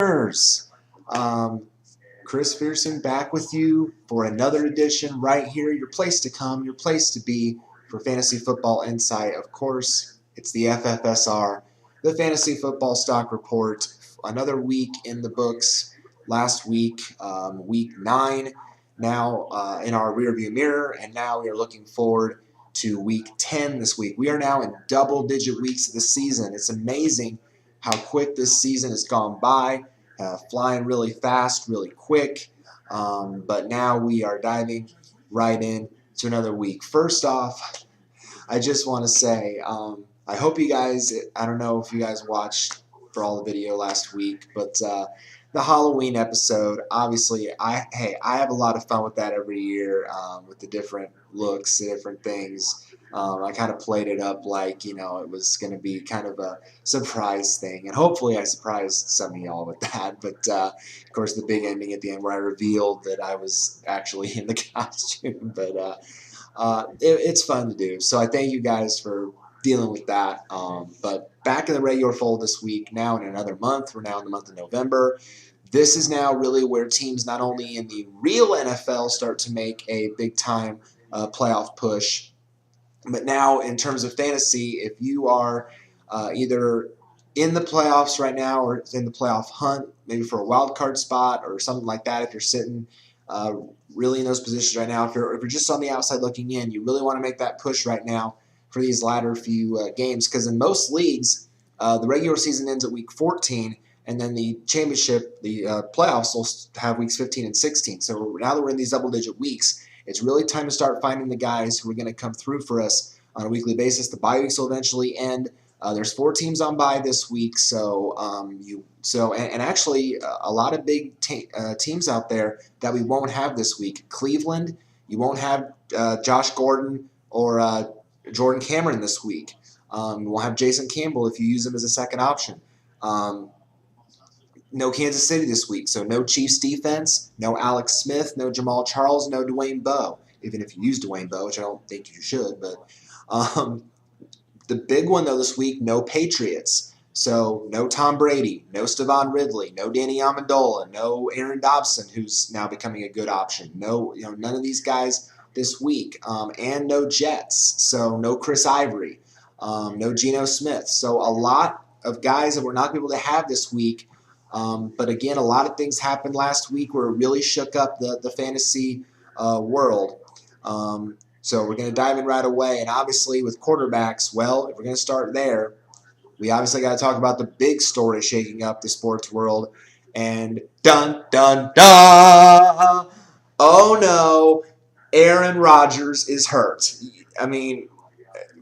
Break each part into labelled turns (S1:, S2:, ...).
S1: Listeners, Chris Pearson back with you for another edition right here. Your place to come, your place to be for Fantasy Football Insight. Of course, it's the FFSR, the Fantasy Football Stock Report. Another week in the books. Last week, week 9, now in our rearview mirror, and now we are looking forward to week 10 this week. We are now in double-digit weeks of the season. It's amazing how quick this season has gone by, flying really fast, really quick. But now we are diving right in to another week. First off, I just want to say I hope you guys, I don't know if you guys watched for all the video last week, but the Halloween episode, obviously, I have a lot of fun with that every year with the different looks, the different things. I kind of played it up like, it was going to be kind of a surprise thing. And hopefully I surprised some of y'all with that. But, of course, the big ending at the end where I revealed that I was actually in the costume. But it's fun to do. So I thank you guys for dealing with that. But back in the regular fold this week, now in another month. We're now in the month of November. This is now really where teams not only in the real NFL start to make a big-time playoff push, but now in terms of fantasy, if you are either in the playoffs right now or in the playoff hunt, maybe for a wild card spot or something like that, if you're sitting really in those positions right now, if you're just on the outside looking in, you really want to make that push right now for these latter few games, because in most leagues, the regular season ends at week 14, and then the championship, the playoffs will have weeks 15 and 16. So now that we're in these double-digit weeks, it's really time to start finding the guys who are going to come through for us on a weekly basis. The bye weeks will eventually end. There's 4 teams on bye this week, so actually a lot of big teams out there that we won't have this week. Cleveland, you won't have Josh Gordon or Jordan Cameron this week. We'll have Jason Campbell if you use him as a second option. No Kansas City this week, so no Chiefs defense, no Alex Smith, no Jamal Charles, no Dwayne Bowe, even if you use Dwayne Bowe, which I don't think you should. But the big one, though, this week, no Patriots. So no Tom Brady, no Stevan Ridley, no Danny Amendola, no Aaron Dobson, who's now becoming a good option. No, none of these guys this week, and no Jets. So no Chris Ivory, no Geno Smith. So a lot of guys that we're not going to be able to have this week. But again, a lot of things happened last week where it really shook up the fantasy world. So we're going to dive in right away. And obviously with quarterbacks, well, if we're going to start there, we obviously got to talk about the big story shaking up the sports world. And dun, dun, dun! Oh, no, Aaron Rodgers is hurt. I mean,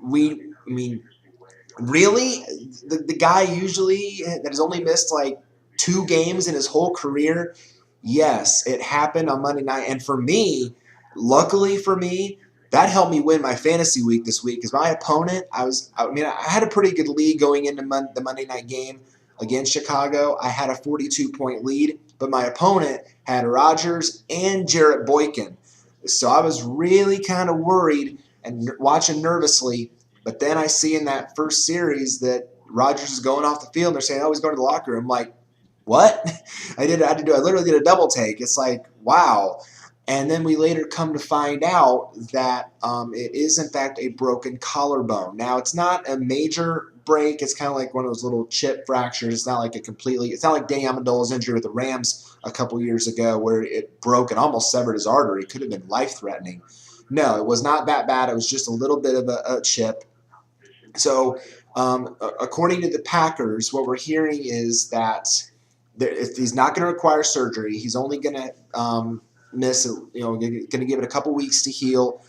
S1: really? The guy usually that has only missed like 2 games in his whole career? Yes, it happened on Monday night. And for me, luckily for me, that helped me win my fantasy week this week because my opponent, I had a pretty good lead going into the Monday night game against Chicago. I had a 42-point lead, but my opponent had Rodgers and Jarrett Boykin. So I was really kind of worried and watching nervously. But then I see in that first series that Rodgers is going off the field. And they're saying, "Oh, he's going to the locker room." I'm like, what? I literally did a double take. It's like, wow. And then we later come to find out that it is, in fact, a broken collarbone. Now, it's not a major break. It's kind of like one of those little chip fractures. It's not like it's not like Danny Amendola's injury with the Rams a couple years ago where it broke and almost severed his artery. It could have been life-threatening. No, it was not that bad. It was just a little bit of a chip. So, according to the Packers, what we're hearing is that if he's not going to require surgery, he's only going to miss, going to give it a couple weeks to heal.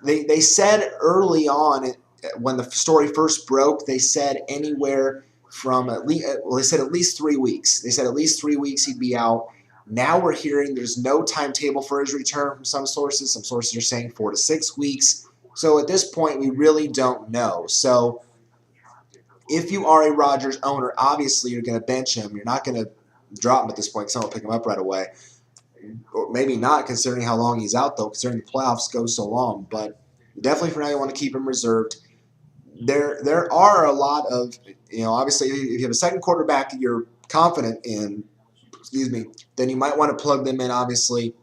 S1: They said early on when the story first broke, they said anywhere from they said at least 3 weeks. They said at least 3 weeks he'd be out. Now we're hearing there's no timetable for his return from some sources. Some sources are saying 4 to 6 weeks. So at this point, we really don't know. So if you are a Rodgers owner, obviously you're going to bench him. You're not going to drop him at this point. Someone will pick him up right away. Or maybe not, considering how long he's out, though, considering the playoffs go so long. But definitely for now, you want to keep him reserved. There are a lot of, obviously, if you have a second quarterback that you're confident in, then you might want to plug them in, obviously.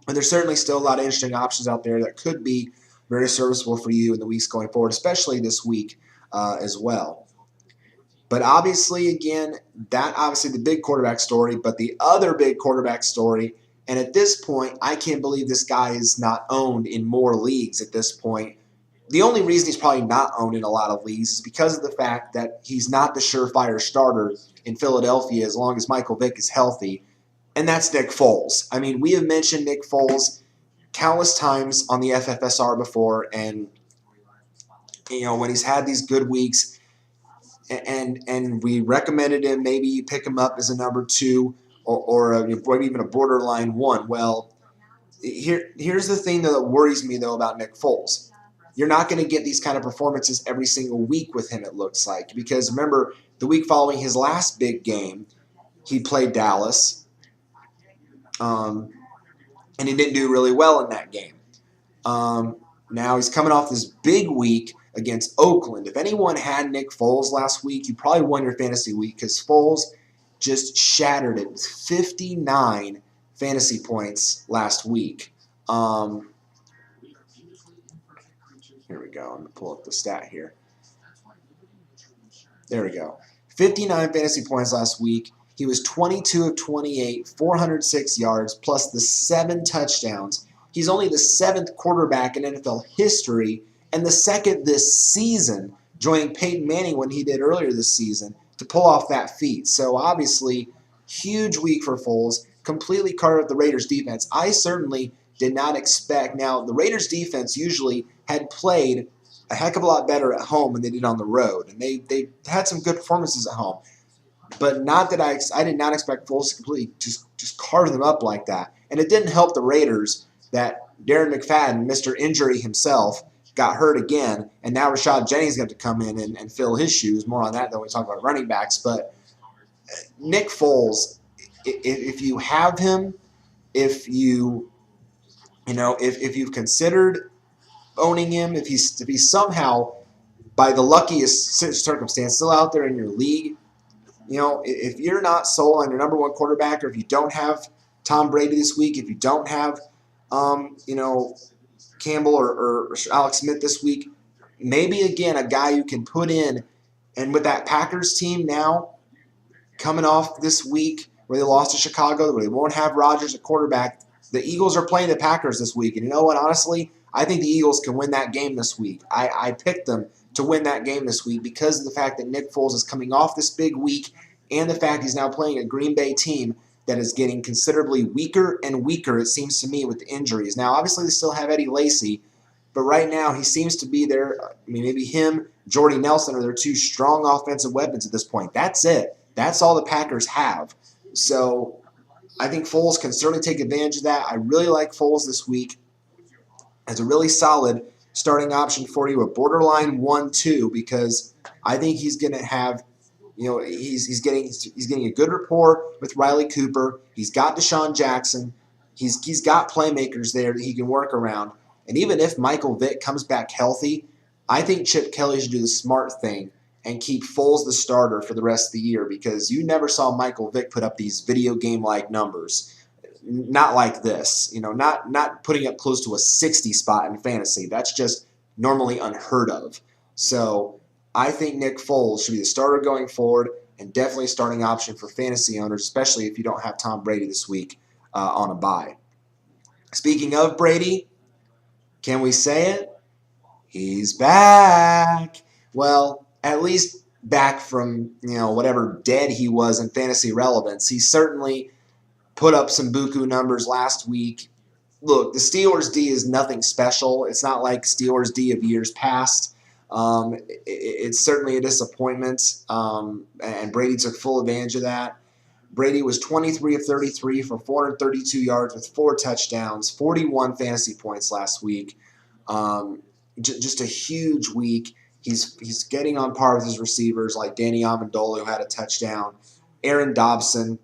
S1: And there's certainly still a lot of interesting options out there that could be very serviceable for you in the weeks going forward, especially this week as well. But obviously, again, that obviously the big quarterback story, but the other big quarterback story, and at this point, I can't believe this guy is not owned in more leagues at this point. The only reason he's probably not owned in a lot of leagues is because of the fact that he's not the surefire starter in Philadelphia as long as Michael Vick is healthy, and that's Nick Foles. I mean, we have mentioned Nick Foles countless times on the FFSR before, and when he's had these good weeks, and we recommended him, maybe you pick him up as a number 2 or maybe even a borderline 1. Well, here's the thing that worries me, though, about Nick Foles. You're not going to get these kind of performances every single week with him, it looks like. Because remember, the week following his last big game, he played Dallas, and he didn't do really well in that game. Now he's coming off this big week against Oakland. If anyone had Nick Foles last week, you probably won your fantasy week because Foles just shattered it with 59 fantasy points last week. Here we go. I'm going to pull up the stat here. There we go. 59 fantasy points last week. He was 22 of 28, 406 yards, plus the 7 touchdowns. He's only the 7th quarterback in NFL history and the 2nd this season, joining Peyton Manning when he did earlier this season, to pull off that feat. So obviously, huge week for Foles. Completely carved up the Raiders' defense. I certainly did not expect. Now, the Raiders' defense usually had played a heck of a lot better at home than they did on the road. And they had some good performances at home. But not that I did not expect Foles to completely just carve them up like that. And it didn't help the Raiders that Darren McFadden, Mr. Injury himself, got hurt again. And now Rashad Jennings got to come in and fill his shoes. More on that when we talk about running backs. But Nick Foles, if you have him, if you've considered owning him, if he's somehow, by the luckiest circumstance, still out there in your league, if you're not sold on your number 1 quarterback, or if you don't have Tom Brady this week, if you don't have, Campbell or Alex Smith this week, maybe, again, a guy you can put in. And with that Packers team now coming off this week where they lost to Chicago, where they won't have Rodgers at quarterback, the Eagles are playing the Packers this week. And you know what? Honestly, I think the Eagles can win that game this week. I picked them to win that game this week because of the fact that Nick Foles is coming off this big week and the fact he's now playing a Green Bay team that is getting considerably weaker and weaker, it seems to me, with the injuries. Now, obviously, they still have Eddie Lacy, but right now he seems to be there. I mean, maybe him, Jordy Nelson are their 2 strong offensive weapons at this point. That's it. That's all the Packers have. So I think Foles can certainly take advantage of that. I really like Foles this week as a really solid starting option for you, a borderline 1-2, because I think he's going to have, he's getting a good rapport with Riley Cooper. He's got Deshaun Jackson. He's got playmakers there that he can work around. And even if Michael Vick comes back healthy, I think Chip Kelly should do the smart thing and keep Foles the starter for the rest of the year, because you never saw Michael Vick put up these video game-like numbers. Not like this, not putting up close to a 60 spot in fantasy. That's just normally unheard of. So I think Nick Foles should be the starter going forward and definitely a starting option for fantasy owners, especially if you don't have Tom Brady this week on a bye. Speaking of Brady, can we say it? He's back. Well, at least back from, whatever dead he was in fantasy relevance. He certainly put up some buku numbers last week. Look, the Steelers' D is nothing special. It's not like Steelers' D of years past. It's certainly a disappointment, and Brady took full advantage of that. Brady was 23 of 33 for 432 yards with 4 touchdowns, 41 fantasy points last week. Just a huge week. He's getting on par with his receivers like Danny Amendola, who had a touchdown. Aaron Dobson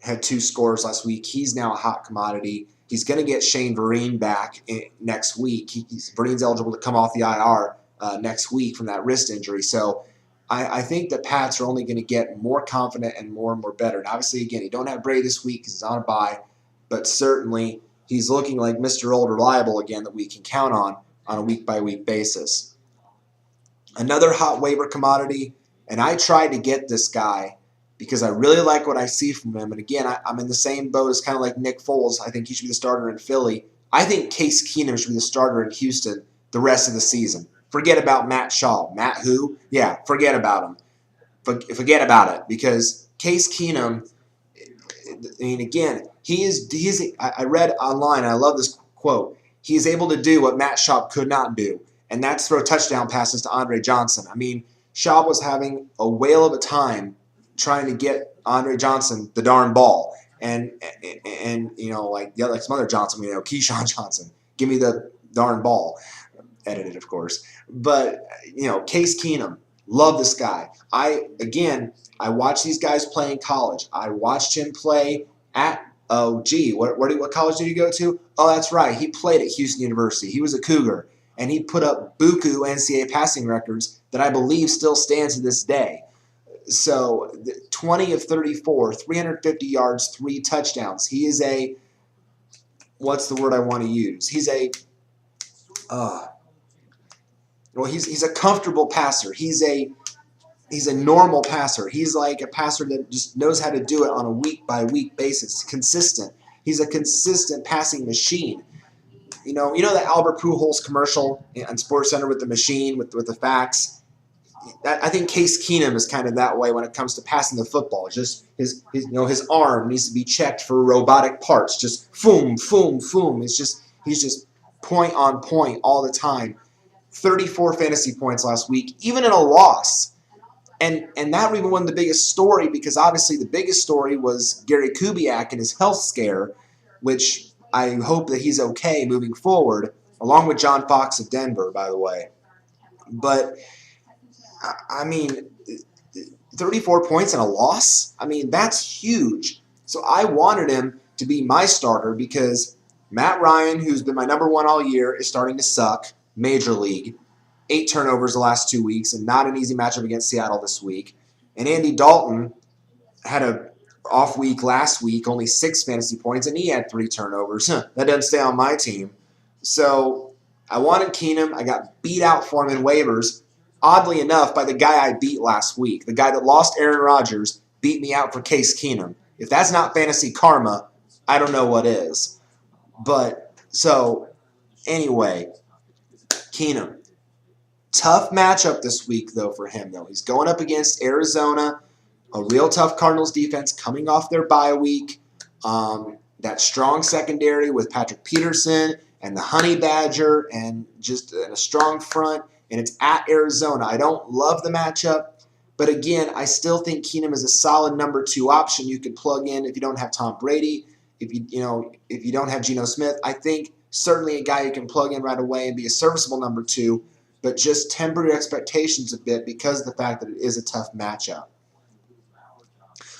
S1: had 2 scores last week. He's now a hot commodity. He's going to get Shane Vereen back next week. Vereen's eligible to come off the IR next week from that wrist injury. So I think the Pats are only going to get more confident and more better. And obviously, again, you don't have Brady this week because he's on a bye, but certainly he's looking like Mr. Old Reliable again that we can count on a week-by-week basis. Another hot waiver commodity, and I tried to get this guy because I really like what I see from him. And again, I'm in the same boat as kind of like Nick Foles. I think he should be the starter in Philly. I think Case Keenum should be the starter in Houston the rest of the season. Forget about Matt Shaw. Matt who? Yeah, forget about him. Forget about it because Case Keenum, I mean, again, I read online, and I love this quote, he is able to do what Matt Schaub could not do, and that's throw touchdown passes to Andre Johnson. I mean, Schaub was having a whale of a time trying to get Andre Johnson the darn ball. And like some other Johnson, Keyshawn Johnson, give me the darn ball. Edited, of course. But, Case Keenum, love this guy. I watched these guys play in college. I watched him play at, what college did he go to? Oh, that's right. He played at Houston University. He was a Cougar. And he put up buku NCAA passing records that I believe still stand to this day. So 20 of 34, 350 yards, 3 touchdowns. He is what's the word I want to use? He's he's a comfortable passer. He's a normal passer. He's like a passer that just knows how to do it on a week-by-week basis, consistent. He's a consistent passing machine. You know the Albert Pujols commercial on SportsCenter with the machine, with the facts? I think Case Keenum is kind of that way when it comes to passing the football. Just his arm needs to be checked for robotic parts. Just boom, boom, boom. He's just point on point all the time. 34 fantasy points last week, even in a loss. And that even wasn't the biggest story because obviously the biggest story was Gary Kubiak and his health scare, which I hope that he's okay moving forward, along with John Fox of Denver, by the way. But, I mean, 34 points in a loss? I mean, that's huge. So I wanted him to be my starter because Matt Ryan, who's been my number one all year, is starting to suck. Major league. 8 turnovers the last 2 weeks and not an easy matchup against Seattle this week. And Andy Dalton had a off week last week, only 6 fantasy points, and he had 3 turnovers. That doesn't stay on my team. So I wanted Keenum. I got beat out for him in waivers, oddly enough, by the guy I beat last week. The guy that lost Aaron Rodgers beat me out for Case Keenum. If that's not fantasy karma, I don't know what is. But, so, anyway, Keenum. Tough matchup this week, though, for him, though. He's going up against Arizona, a real tough Cardinals defense coming off their bye week. That strong secondary with Patrick Peterson and the Honey Badger and just a strong front, and it's at Arizona. I don't love the matchup, but again, I still think Keenum is a solid number 2 option you could plug in if you don't have Tom Brady, if you don't have Geno Smith. I think certainly a guy you can plug in right away and be a serviceable number 2, but just temper your expectations a bit because of the fact that it is a tough matchup.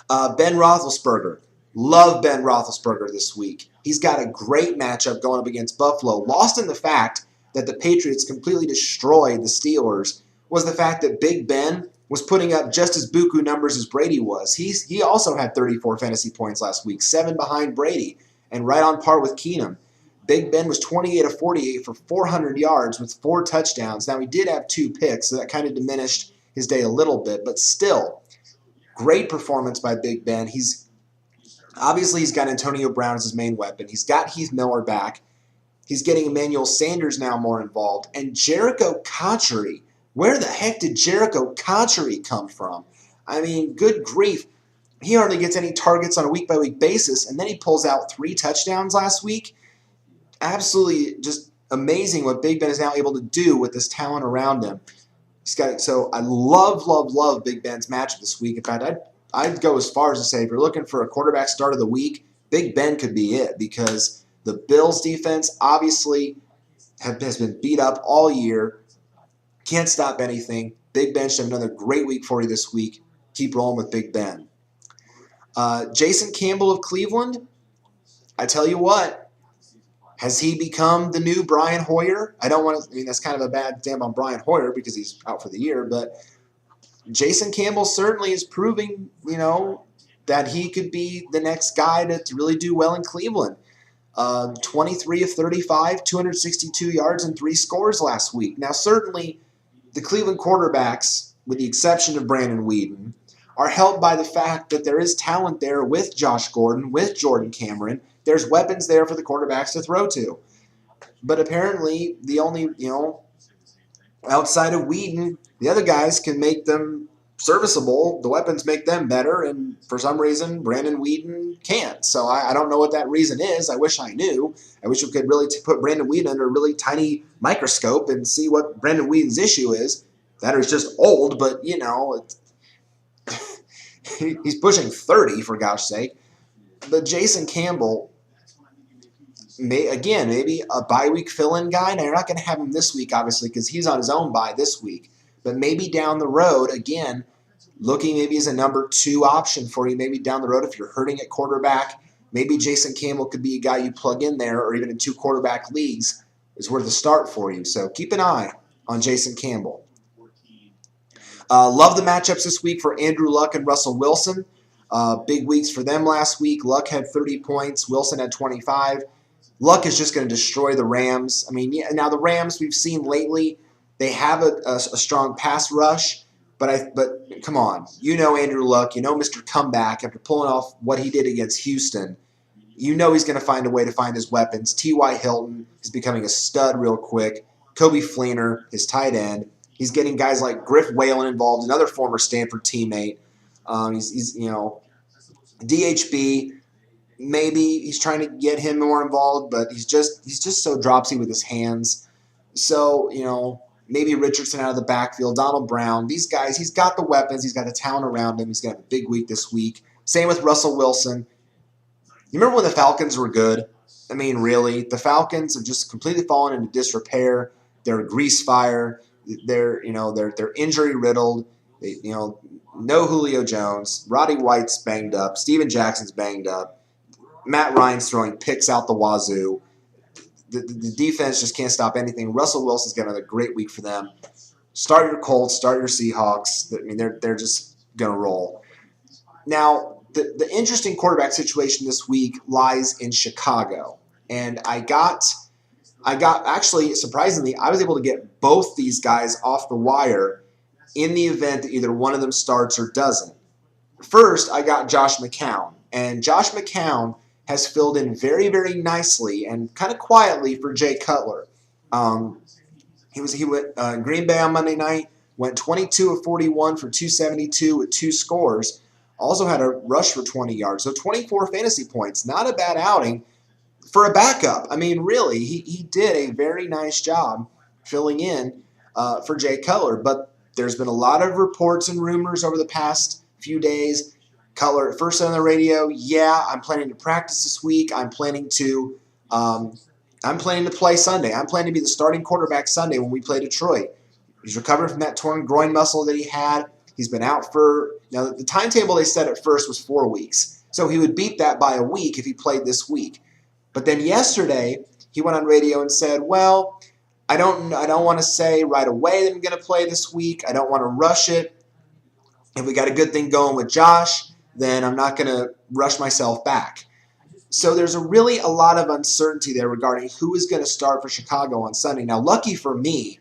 S1: Ben Roethlisberger. Love Ben Roethlisberger this week. He's got a great matchup going up against Buffalo. Lost in the fact that the Patriots completely destroyed the Steelers was the fact that Big Ben was putting up just as buku numbers as Brady was. He also had 34 fantasy points last week, 7 behind Brady, and right on par with Keenum. Big Ben was 28 of 48 for 400 yards with 4 touchdowns. Now, he did have 2 picks, so that kind of diminished his day a little bit, but still, great performance by Big Ben. He's got Antonio Brown as his main weapon. He's got Heath Miller back. He's getting Emmanuel Sanders now more involved. And Jericho Cotchery. Where the heck did Jericho Cotchery come from? I mean, good grief. He hardly gets any targets on a week-by-week basis, and then he pulls out 3 touchdowns last week. Absolutely just amazing what Big Ben is now able to do with this talent around him. So I love Big Ben's matchup this week. In fact, I'd go as far as to say if you're looking for a quarterback start of the week, Big Ben could be it because the Bills' defense obviously has been beat up all year. Can't stop anything. Big Ben should have another great week for you this week. Keep rolling with Big Ben. Jason Campbell of Cleveland, I tell you what, has he become the new Brian Hoyer? That's kind of a bad stamp on Brian Hoyer because he's out for the year, but Jason Campbell certainly is proving, that he could be the next guy to really do well in Cleveland. 23 of 35, 262 yards and 3 scores last week. Now, certainly the Cleveland quarterbacks, with the exception of Brandon Weeden, are helped by the fact that there is talent there with Josh Gordon, with Jordan Cameron. There's weapons there for the quarterbacks to throw to. But apparently, the only, outside of Weeden, the other guys can make them serviceable. The weapons make them better, and for some reason, Brandon Weeden can't. So I don't know what that reason is. I wish I knew. I wish we could really put Brandon Weeden under a really tiny microscope and see what Brandon Weeden's issue is. That is just old, but, he's pushing 30, for gosh sake. But Jason Campbell, maybe a bye week fill-in guy. Now, you're not going to have him this week, obviously, because he's on his own bye this week. But maybe down the road, again, looking maybe as a number 2 option for you. Maybe down the road, if you're hurting at quarterback, maybe Jason Campbell could be a guy you plug in there, or even in 2 quarterback leagues is worth a start for you. So keep an eye on Jason Campbell. Love the matchups this week for Andrew Luck and Russell Wilson. Big weeks for them last week. Luck had 30 points. Wilson had 25. Luck is just going to destroy the Rams. I mean, now the Rams we've seen lately, they have a strong pass rush, but come on. Andrew Luck. Mr. Comeback after pulling off what he did against Houston. He's going to find a way to find his weapons. T.Y. Hilton is becoming a stud real quick. Coby Fleener, his tight end. He's getting guys like Griff Whalen involved, another former Stanford teammate. He's DHB. Maybe he's trying to get him more involved, but he's just so dropsy with his hands. So, maybe Richardson out of the backfield, Donald Brown. These guys, he's got the weapons. He's got the talent around him. He's going to have a big week this week. Same with Russell Wilson. You remember when the Falcons were good? I mean, really, the Falcons have just completely fallen into disrepair. They're a grease fire. They're injury riddled. No Julio Jones. Roddy White's banged up. Steven Jackson's banged up. Matt Ryan's throwing picks out the wazoo. The defense just can't stop anything. Russell Wilson's got another great week for them. Start your Colts. Start your Seahawks. I mean, they're just going to roll. Now, the interesting quarterback situation this week lies in Chicago. And I got actually, surprisingly, I was able to get both these guys off the wire in the event that either one of them starts or doesn't. First, I got Josh McCown. And Josh McCown has filled in very, very nicely and kind of quietly for Jay Cutler. He went Green Bay on Monday night, went 22 of 41 for 272 with 2 scores. Also had a rush for 20 yards. So 24 fantasy points. Not a bad outing for a backup. I mean, really, he did a very nice job filling in for Jay Cutler. But there's been a lot of reports and rumors over the past few days. Cutler at first on the radio, I'm planning to practice this week. I'm planning to play Sunday. I'm planning to be the starting quarterback Sunday when we play Detroit. He's recovering from that torn groin muscle that he had. He's been out now the timetable they said at first was 4 weeks. So he would beat that by a week if he played this week. But then yesterday he went on radio and said, well, I don't want to say right away that I'm going to play this week. I don't want to rush it. If we got a good thing going with Josh, then I'm not going to rush myself back. So there's really a lot of uncertainty there regarding who is going to start for Chicago on Sunday. Now, lucky for me,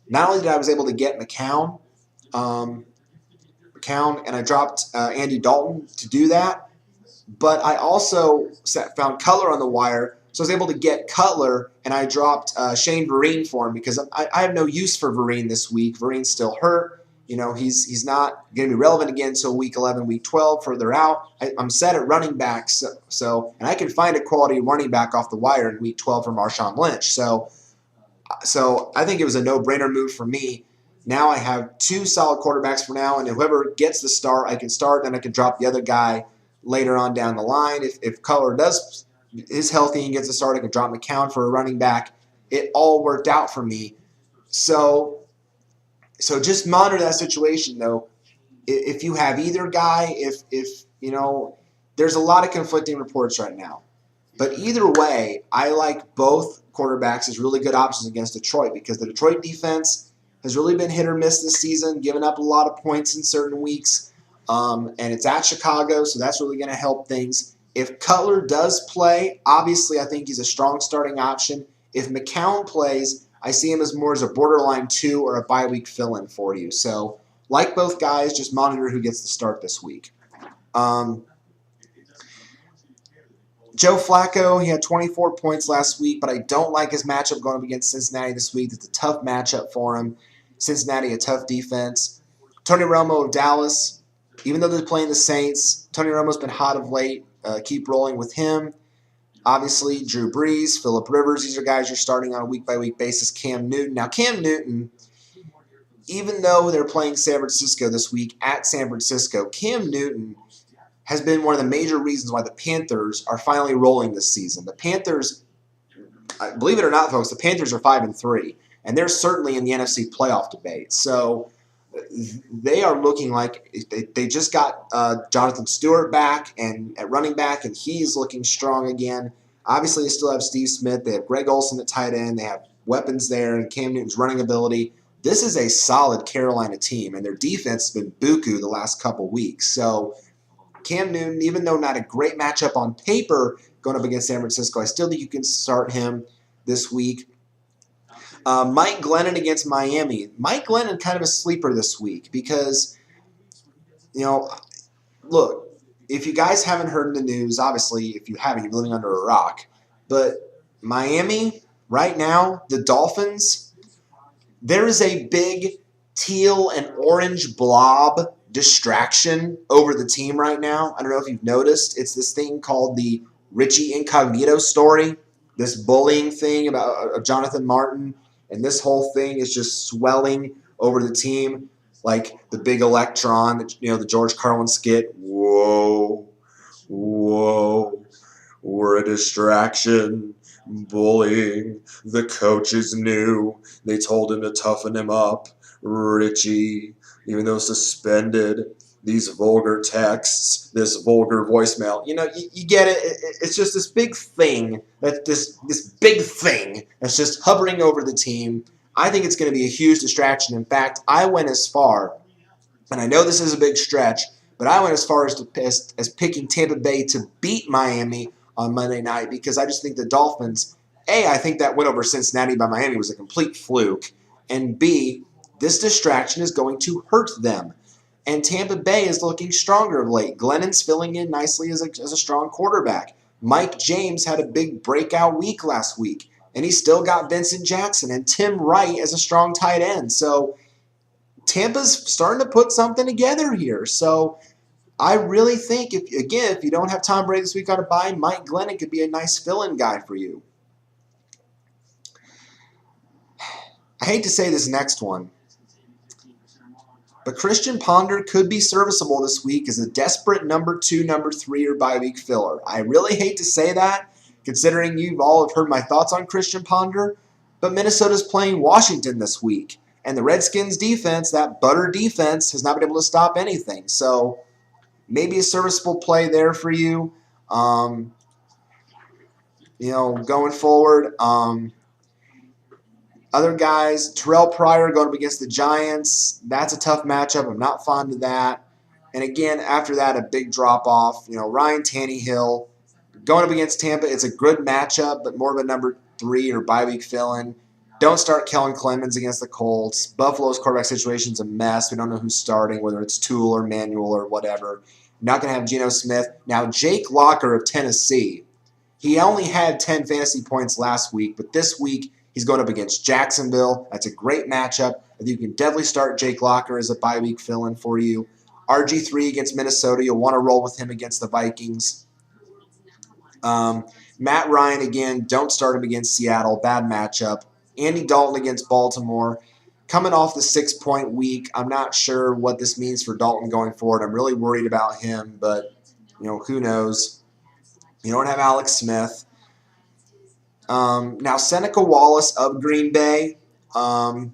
S1: not only did I was able to get McCown, and I dropped Andy Dalton to do that, but I also found Cutler on the wire, so I was able to get Cutler, and I dropped Shane Vereen for him because I have no use for Vereen this week. Vereen's still hurt. He's not going to be relevant again until week 11, week 12, further out. I'm set at running back, so and I can find a quality running back off the wire in week 12 for Marshawn Lynch. So I think it was a no-brainer move for me. Now I have 2 solid quarterbacks for now, and whoever gets the start, I can start, and I can drop the other guy later on down the line. If Cutler is healthy and gets a start, I can drop McCown for a running back. It all worked out for me. So just monitor that situation, though. If you have either guy, there's a lot of conflicting reports right now. But either way, I like both quarterbacks as really good options against Detroit because the Detroit defense has really been hit or miss this season, giving up a lot of points in certain weeks. And it's at Chicago, so that's really going to help things. If Cutler does play, obviously I think he's a strong starting option. If McCown plays, I see him as more as a borderline 2 or a bye week fill-in for you. So, like both guys, just monitor who gets the start this week. Joe Flacco, he had 24 points last week, but I don't like his matchup going up against Cincinnati this week. It's a tough matchup for him. Cincinnati, a tough defense. Tony Romo of Dallas, even though they're playing the Saints, Tony Romo's been hot of late. Keep rolling with him. Obviously, Drew Brees, Phillip Rivers, these are guys you're starting on a week-by-week basis. Cam Newton. Now, Cam Newton, even though they're playing San Francisco this week at San Francisco, Cam Newton has been one of the major reasons why the Panthers are finally rolling this season. The Panthers, believe it or not, folks, the Panthers are 5-3, and they're certainly in the NFC playoff debate. So they are looking like they just got Jonathan Stewart back and at running back, and he's looking strong again. Obviously, they still have Steve Smith. They have Greg Olsen at tight end. They have weapons there, and Cam Newton's running ability. This is a solid Carolina team, and their defense has been buku the last couple weeks. So Cam Newton, even though not a great matchup on paper going up against San Francisco, I still think you can start him this week. Mike Glennon against Miami. Mike Glennon kind of a sleeper this week because, look, if you guys haven't heard the news, obviously, if you haven't, you're living under a rock. But Miami, right now, the Dolphins, there is a big teal and orange blob distraction over the team right now. I don't know if you've noticed. It's this thing called the Richie Incognito story, this bullying thing about Jonathan Martin. And this whole thing is just swelling over the team like the big electron, the George Carlin skit. Whoa, we're a distraction. Bullying. The coaches knew. They told him to toughen him up. Richie, even though suspended, these vulgar texts, this vulgar voicemail. You get it. It's just this big thing, this big thing that's just hovering over the team. I think it's going to be a huge distraction. In fact, I went as far, and I know this is a big stretch, but I went as far as picking Tampa Bay to beat Miami on Monday night because I just think the Dolphins, A, I think that win over Cincinnati by Miami was a complete fluke, and B, this distraction is going to hurt them. And Tampa Bay is looking stronger of late. Glennon's filling in nicely as a strong quarterback. Mike James had a big breakout week last week, and he still got Vincent Jackson and Tim Wright as a strong tight end. So Tampa's starting to put something together here. So I really think, if you don't have Tom Brady this week on a bye, Mike Glennon could be a nice fill-in guy for you. I hate to say this next one, but Christian Ponder could be serviceable this week as a desperate number 2, number 3, or bye week filler. I really hate to say that, considering you all have heard my thoughts on Christian Ponder, but Minnesota's playing Washington this week, and the Redskins defense, that butter defense, has not been able to stop anything. So maybe a serviceable play there for you. Going forward. Other guys, Terrell Pryor going up against the Giants. That's a tough matchup. I'm not fond of that. And again, after that, a big drop-off. Ryan Tannehill going up against Tampa. It's a good matchup, but more of a number 3 or bye-week fill-in. Don't start Kellen Clemens against the Colts. Buffalo's quarterback situation's a mess. We don't know who's starting, whether it's Toole or Manuel or whatever. Not going to have Geno Smith. Now, Jake Locker of Tennessee, he only had 10 fantasy points last week, but this week, he's going up against Jacksonville. That's a great matchup. I think you can definitely start Jake Locker as a bye-week fill-in for you. RG3 against Minnesota. You'll want to roll with him against the Vikings. Matt Ryan, again, don't start him against Seattle. Bad matchup. Andy Dalton against Baltimore. Coming off the 6-point week, I'm not sure what this means for Dalton going forward. I'm really worried about him, but, who knows. You don't have Alex Smith. Now, Seneca Wallace of Green Bay, according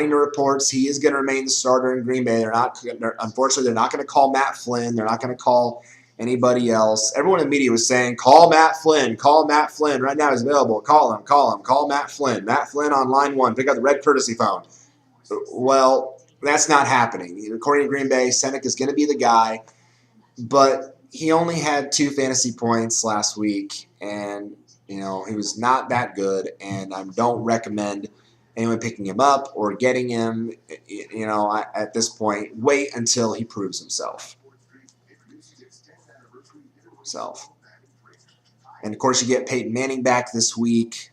S1: to reports, he is going to remain the starter in Green Bay. Unfortunately, they're not going to call Matt Flynn. They're not going to call anybody else. Everyone in the media was saying, call Matt Flynn. Call Matt Flynn. Right now he's available. Call him. Call him. Call Matt Flynn. Matt Flynn on line 1. Pick up the red courtesy phone. Well, that's not happening. According to Green Bay, Seneca's going to be the guy. But he only had 2 fantasy points last week. And, he was not that good. And I don't recommend anyone picking him up or getting him. At this point, wait until he proves himself. And, of course, you get Peyton Manning back this week.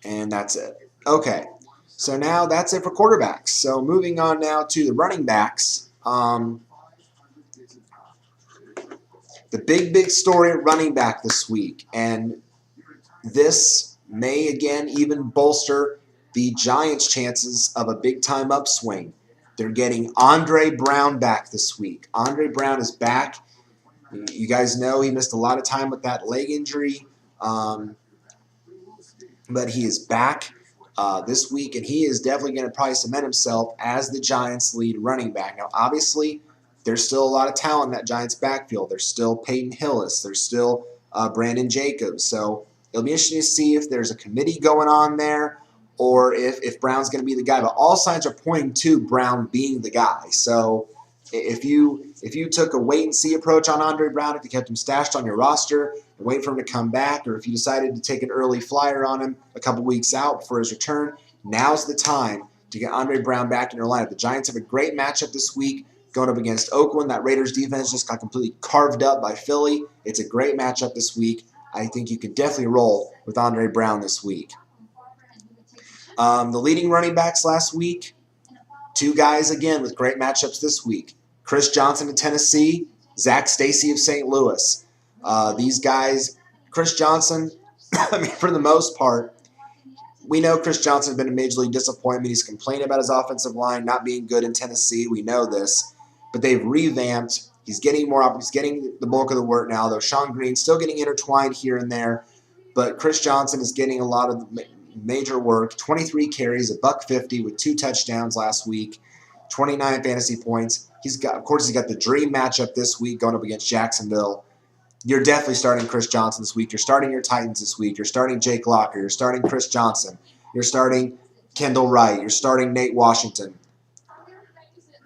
S1: And that's it. Okay, so now that's it for quarterbacks. So moving on now to the running backs. The big story at running back this week. And this may, again, even bolster the Giants' chances of a big-time upswing. They're getting Andre Brown back this week. Andre Brown is back. You guys know he missed a lot of time with that leg injury, but he is back this week, and he is definitely going to probably cement himself as the Giants' lead running back. Now, obviously, there's still a lot of talent in that Giants' backfield. There's still Peyton Hillis. There's still Brandon Jacobs. So it'll be interesting to see if there's a committee going on there or if Brown's going to be the guy. But all signs are pointing to Brown being the guy. So if you took a wait-and-see approach on Andre Brown, if you kept him stashed on your roster and wait for him to come back, or if you decided to take an early flyer on him a couple weeks out for his return, now's the time to get Andre Brown back in your lineup. The Giants have a great matchup this week going up against Oakland. That Raiders defense just got completely carved up by Philly. It's a great matchup this week. I think you could definitely roll with Andre Brown this week. The leading running backs last week, 2 guys again with great matchups this week. Chris Johnson of Tennessee, Zach Stacy of St. Louis. These guys, Chris Johnson, for the most part, we know Chris Johnson has been a major league disappointment. He's complaining about his offensive line not being good in Tennessee. We know this. But they've revamped. He's getting he's getting the bulk of the work now, though Sean Green's still getting intertwined here and there. But Chris Johnson is getting a lot of major work. 23 carries, $150 with 2 touchdowns last week, 29 fantasy points. He's got the dream matchup this week going up against Jacksonville. You're definitely starting Chris Johnson this week. You're starting your Titans this week. You're starting Jake Locker. You're starting Chris Johnson. You're starting Kendall Wright. You're starting Nate Washington.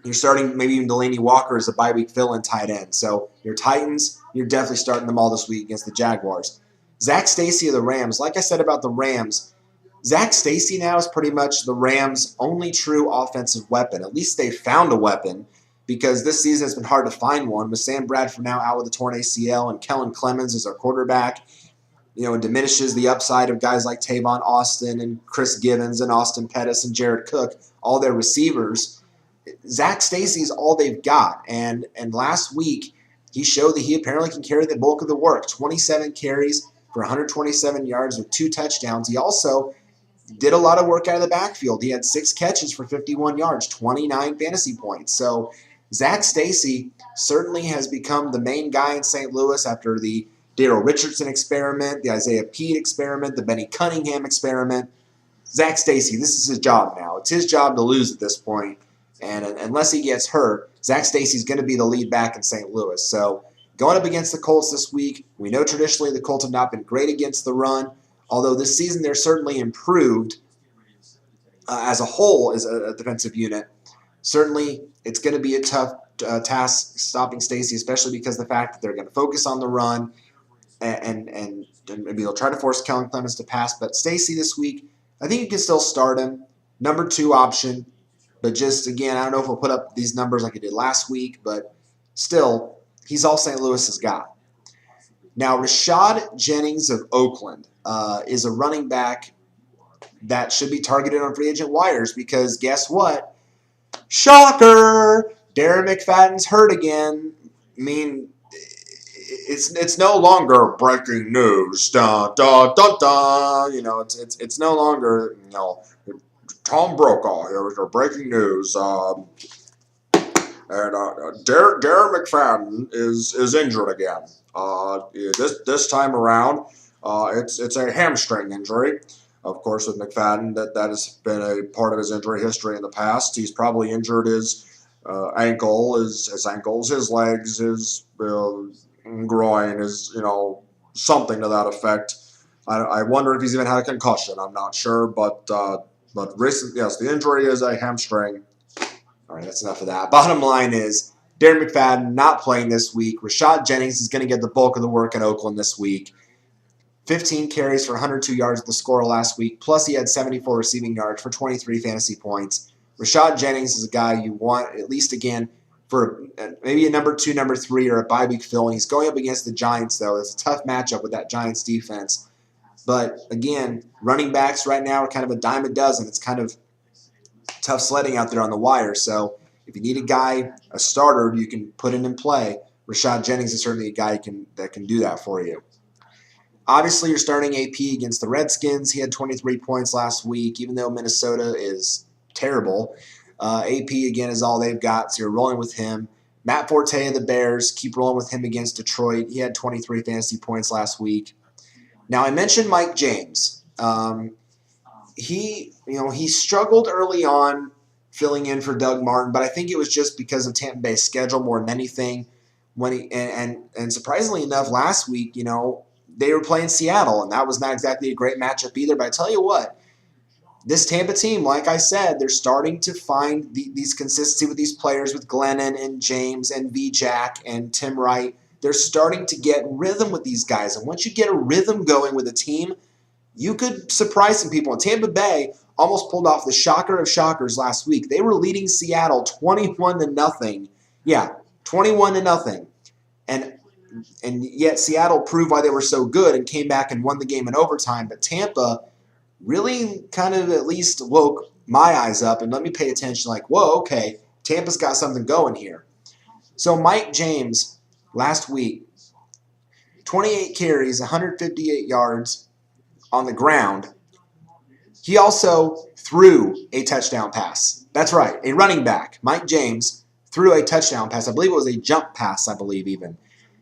S1: You're starting maybe even Delaney Walker as a bye-week fill-in tight end. So your Titans, you're definitely starting them all this week against the Jaguars. Zach Stacy of the Rams. Like I said about the Rams, Zach Stacy now is pretty much the Rams' only true offensive weapon. At least they found a weapon, because this season has been hard to find one. With Sam Bradford now out with a torn ACL and Kellen Clemens as our quarterback, it diminishes the upside of guys like Tavon Austin and Chris Givens and Austin Pettis and Jared Cook, all their receivers. Zach Stacy's all they've got. And last week, he showed that he apparently can carry the bulk of the work. 27 carries for 127 yards with 2 touchdowns. He also did a lot of work out of the backfield. He had 6 catches for 51 yards, 29 fantasy points. So Zach Stacy certainly has become the main guy in St. Louis after the Daryl Richardson experiment, the Isaiah Pete experiment, the Benny Cunningham experiment. Zach Stacy, this is his job now. It's his job to lose at this point. And unless he gets hurt, Zach Stacy's going to be the lead back in St. Louis. So going up against the Colts this week, we know traditionally the Colts have not been great against the run, although this season they're certainly improved as a whole as a defensive unit. Certainly it's going to be a tough task stopping Stacy, especially because of the fact that they're going to focus on the run and maybe they'll try to force Kellen Clemens to pass. But Stacy this week, I think you can still start him. Number 2 option. But just, again, I don't know if we'll put up these numbers like he did last week, but still, he's all St. Louis has got. Now, Rashad Jennings of Oakland is a running back that should be targeted on free agent wires because guess what? Shocker! Darren McFadden's hurt again. I mean, it's no longer breaking news. Dun, dun, dun, dun. It's no longer, Tom Brokaw here with our breaking news. Darren McFadden is injured again. This time around, it's a hamstring injury.
S2: Of course, with McFadden, that has been a part of his injury history in the past. He's probably injured his ankle, his ankles, his legs, his groin, his something to that effect. I wonder if he's even had a concussion. I'm not sure, but recent, yes, the injury is a hamstring.
S1: All right, that's enough of that. Bottom line is Darren McFadden not playing this week. Rashad Jennings is going to get the bulk of the work in Oakland this week. 15 carries for 102 yards at the score last week, plus he had 74 receiving yards for 23 fantasy points. Rashad Jennings is a guy you want, at least again, for maybe a number 2, number 3, or a bye week fill. And he's going up against the Giants, though. It's a tough matchup with that Giants defense. But again, running backs right now are kind of a dime a dozen. It's kind of tough sledding out there on the wire. So if you need a guy, a starter, you can put in play. Rashad Jennings is certainly a guy that can do that for you. Obviously, you're starting AP against the Redskins. He had 23 points last week, even though Minnesota is terrible. AP, again, is all they've got, so you're rolling with him. Matt Forte of the Bears, keep rolling with him against Detroit. He had 23 fantasy points last week. Now, I mentioned Mike James. He struggled early on filling in for Doug Martin, but I think it was just because of Tampa Bay's schedule more than anything. And surprisingly enough, last week, they were playing Seattle, and that was not exactly a great matchup either. But I tell you what, this Tampa team, like I said, they're starting to find these consistency with these players, with Glennon and James and V-Jack and Tim Wright. They're starting to get rhythm with these guys. And once you get a rhythm going with a team, you could surprise some people. And Tampa Bay almost pulled off the shocker of shockers last week. They were leading Seattle 21-0. Yeah, 21-0. And yet Seattle proved why they were so good and came back and won the game in overtime. But Tampa really kind of at least woke my eyes up and let me pay attention like, whoa, okay, Tampa's got something going here. So Mike James last week, 28 carries, 158 yards on the ground. He also threw a touchdown pass. That's right, a running back, Mike James, threw a touchdown pass. I believe it was a jump pass, I believe even.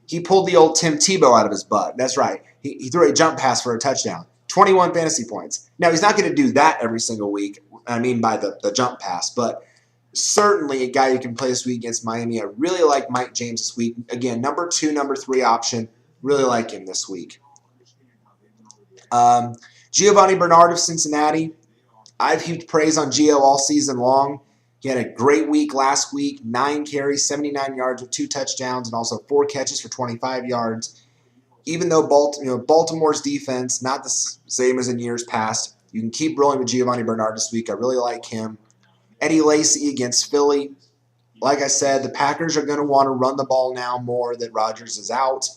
S1: He pulled the old Tim Tebow out of his butt. That's right. He threw a jump pass for a touchdown. 21 fantasy points. Now, he's not going to do that every single week. I mean by the jump pass. But certainly a guy you can play this week against Miami. I really like Mike James this week. Again, number 2, number 3 option. Really like him this week. Giovanni Bernard of Cincinnati. I've heaped praise on Gio all season long. He had a great week last week, 9 carries, 79 yards with 2 touchdowns, and also 4 catches for 25 yards. Even though Baltimore's defense, not the same as in years past, you can keep rolling with Giovanni Bernard this week. I really like him. Eddie Lacy against Philly. Like I said, the Packers are going to want to run the ball now more that Rodgers is out.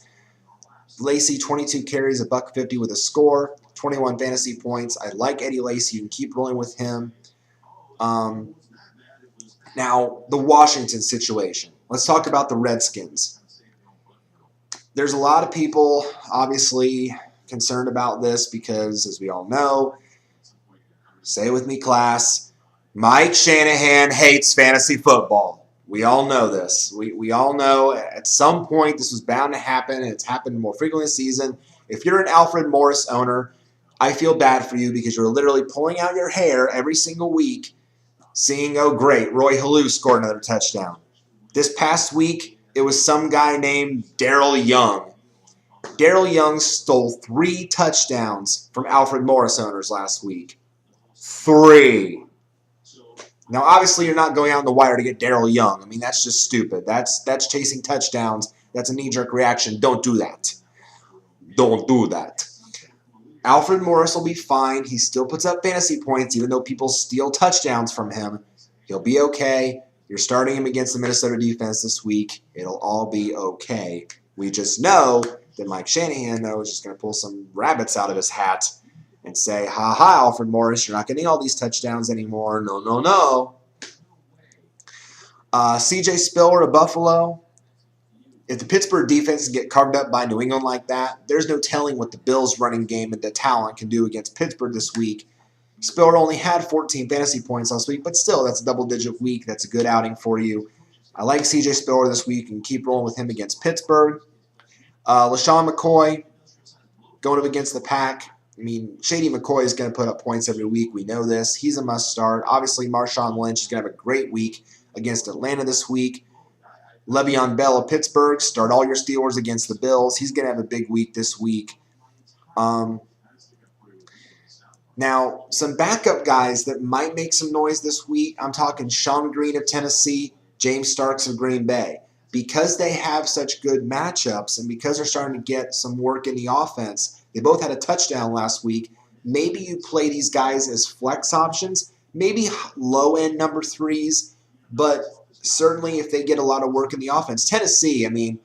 S1: Lacy, 22 carries, $150 with a score, 21 fantasy points. I like Eddie Lacy. You can keep rolling with him. Now, the Washington situation. Let's talk about the Redskins. There's a lot of people, obviously, concerned about this because, as we all know, say it with me, class, Mike Shanahan hates fantasy football. We all know this. We all know at some point this was bound to happen, and it's happened more frequently this season. If you're an Alfred Morris owner, I feel bad for you because you're literally pulling out your hair every single week seeing, oh, great, Roy Halou scored another touchdown. This past week, it was some guy named Daryl Young. Daryl Young stole 3 touchdowns from Alfred Morris owners last week. 3. Now, obviously, you're not going out on the wire to get Daryl Young. I mean, that's just stupid. That's chasing touchdowns. That's a knee-jerk reaction. Don't do that. Don't do that. Alfred Morris will be fine. He still puts up fantasy points, even though people steal touchdowns from him. He'll be okay. You're starting him against the Minnesota defense this week. It'll all be okay. We just know that Mike Shanahan, though, is just going to pull some rabbits out of his hat and say, ha, Alfred Morris, you're not getting all these touchdowns anymore. No, no, no. C.J. Spiller of Buffalo. If the Pittsburgh defense can get carved up by New England like that, there's no telling what the Bills' running game and the talent can do against Pittsburgh this week. Spiller only had 14 fantasy points last week, but still, that's a double-digit week. That's a good outing for you. I like C.J. Spiller this week and keep rolling with him against Pittsburgh. LaShawn McCoy going up against the Pack. I mean, Shady McCoy is going to put up points every week. We know this. He's a must start. Obviously, Marshawn Lynch is going to have a great week against Atlanta this week. Le'Veon Bell of Pittsburgh, start all your Steelers against the Bills. He's going to have a big week this week. Now, some backup guys that might make some noise this week, I'm talking Sean Green of Tennessee, James Starks of Green Bay. Because they have such good matchups and because they're starting to get some work in the offense, they both had a touchdown last week. Maybe you play these guys as flex options, maybe low-end number threes, but certainly if they get a lot of work in the offense. Tennessee, I mean,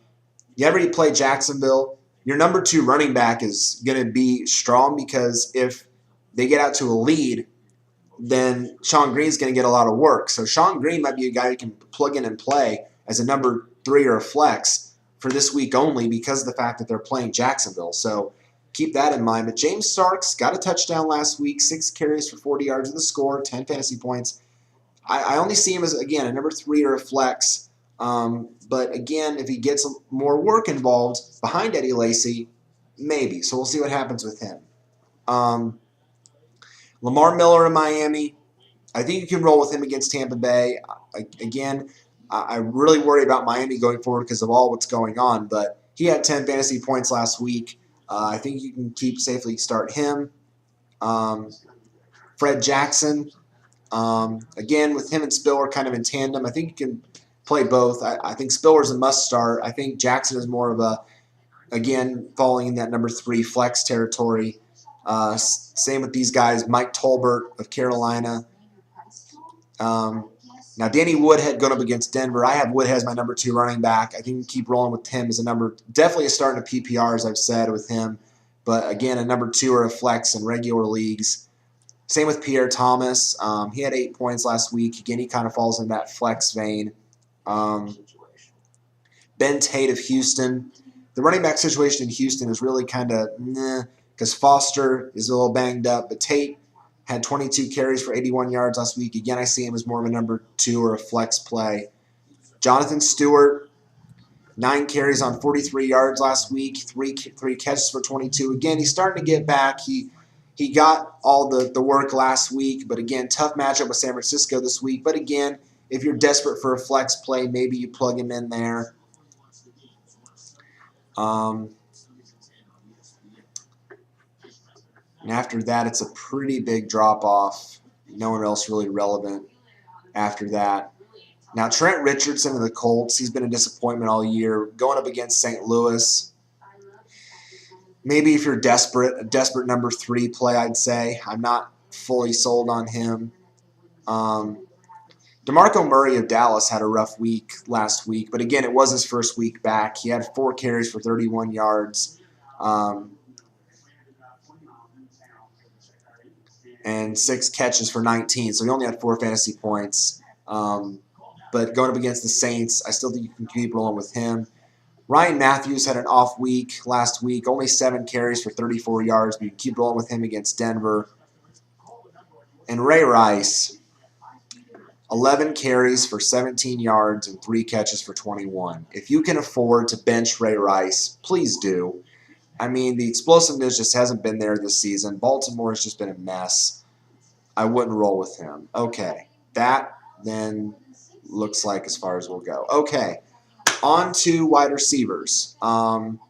S1: you ever play Jacksonville, your number 2 running back is going to be strong because if they get out to a lead, then Sean Green's going to get a lot of work. So Sean Green might be a guy you can plug in and play as a number 3 or a flex for this week only because of the fact that they're playing Jacksonville. So keep that in mind. But James Starks got a touchdown last week, 6 carries for 40 yards of the score, 10 fantasy points. I only see him as, again, a number 3 or a flex. But again, if he gets more work involved behind Eddie Lacy, maybe. So we'll see what happens with him. Lamar Miller in Miami, I think you can roll with him against Tampa Bay. Again, I really worry about Miami going forward because of all what's going on, but he had 10 fantasy points last week. I think you can safely start him. Fred Jackson, again, with him and Spiller kind of in tandem, I think you can play both. I think Spiller's a must start. I think Jackson is more of a, again, falling in that number 3 flex territory. Same with these guys, Mike Tolbert of Carolina. Now, Danny Woodhead going up against Denver. I have Woodhead as my number 2 running back. I think you keep rolling with him as a number, definitely a start in a PPR, as I've said, with him. But, again, a number 2 or a flex in regular leagues. Same with Pierre Thomas. He had 8 points last week. Again, he kind of falls in that flex vein. Ben Tate of Houston. The running back situation in Houston is really kind of because Foster is a little banged up, but Tate had 22 carries for 81 yards last week. Again, I see him as more of a number 2 or a flex play. Jonathan Stewart, 9 carries on 43 yards last week, three catches for 22. Again, he's starting to get back. He got all the work last week, but again, tough matchup with San Francisco this week. But again, if you're desperate for a flex play, maybe you plug him in there. And after that, it's a pretty big drop-off. No one else really relevant after that. Now, Trent Richardson of the Colts, he's been a disappointment all year. Going up against St. Louis, maybe if you're desperate, a desperate number 3 play, I'd say. I'm not fully sold on him. DeMarco Murray of Dallas had a rough week last week, but again, it was his first week back. He had 4 carries for 31 yards. And 6 catches for 19. So he only had 4 fantasy points. But going up against the Saints, I still think you can keep rolling with him. Ryan Matthews had an off week last week, only 7 carries for 34 yards, but you can keep rolling with him against Denver. And Ray Rice, 11 carries for 17 yards and 3 catches for 21. If you can afford to bench Ray Rice, please do. I mean, the explosiveness just hasn't been there this season. Baltimore has just been a mess. I wouldn't roll with him. Okay, that then looks like as far as we'll go. Okay, on to wide receivers. And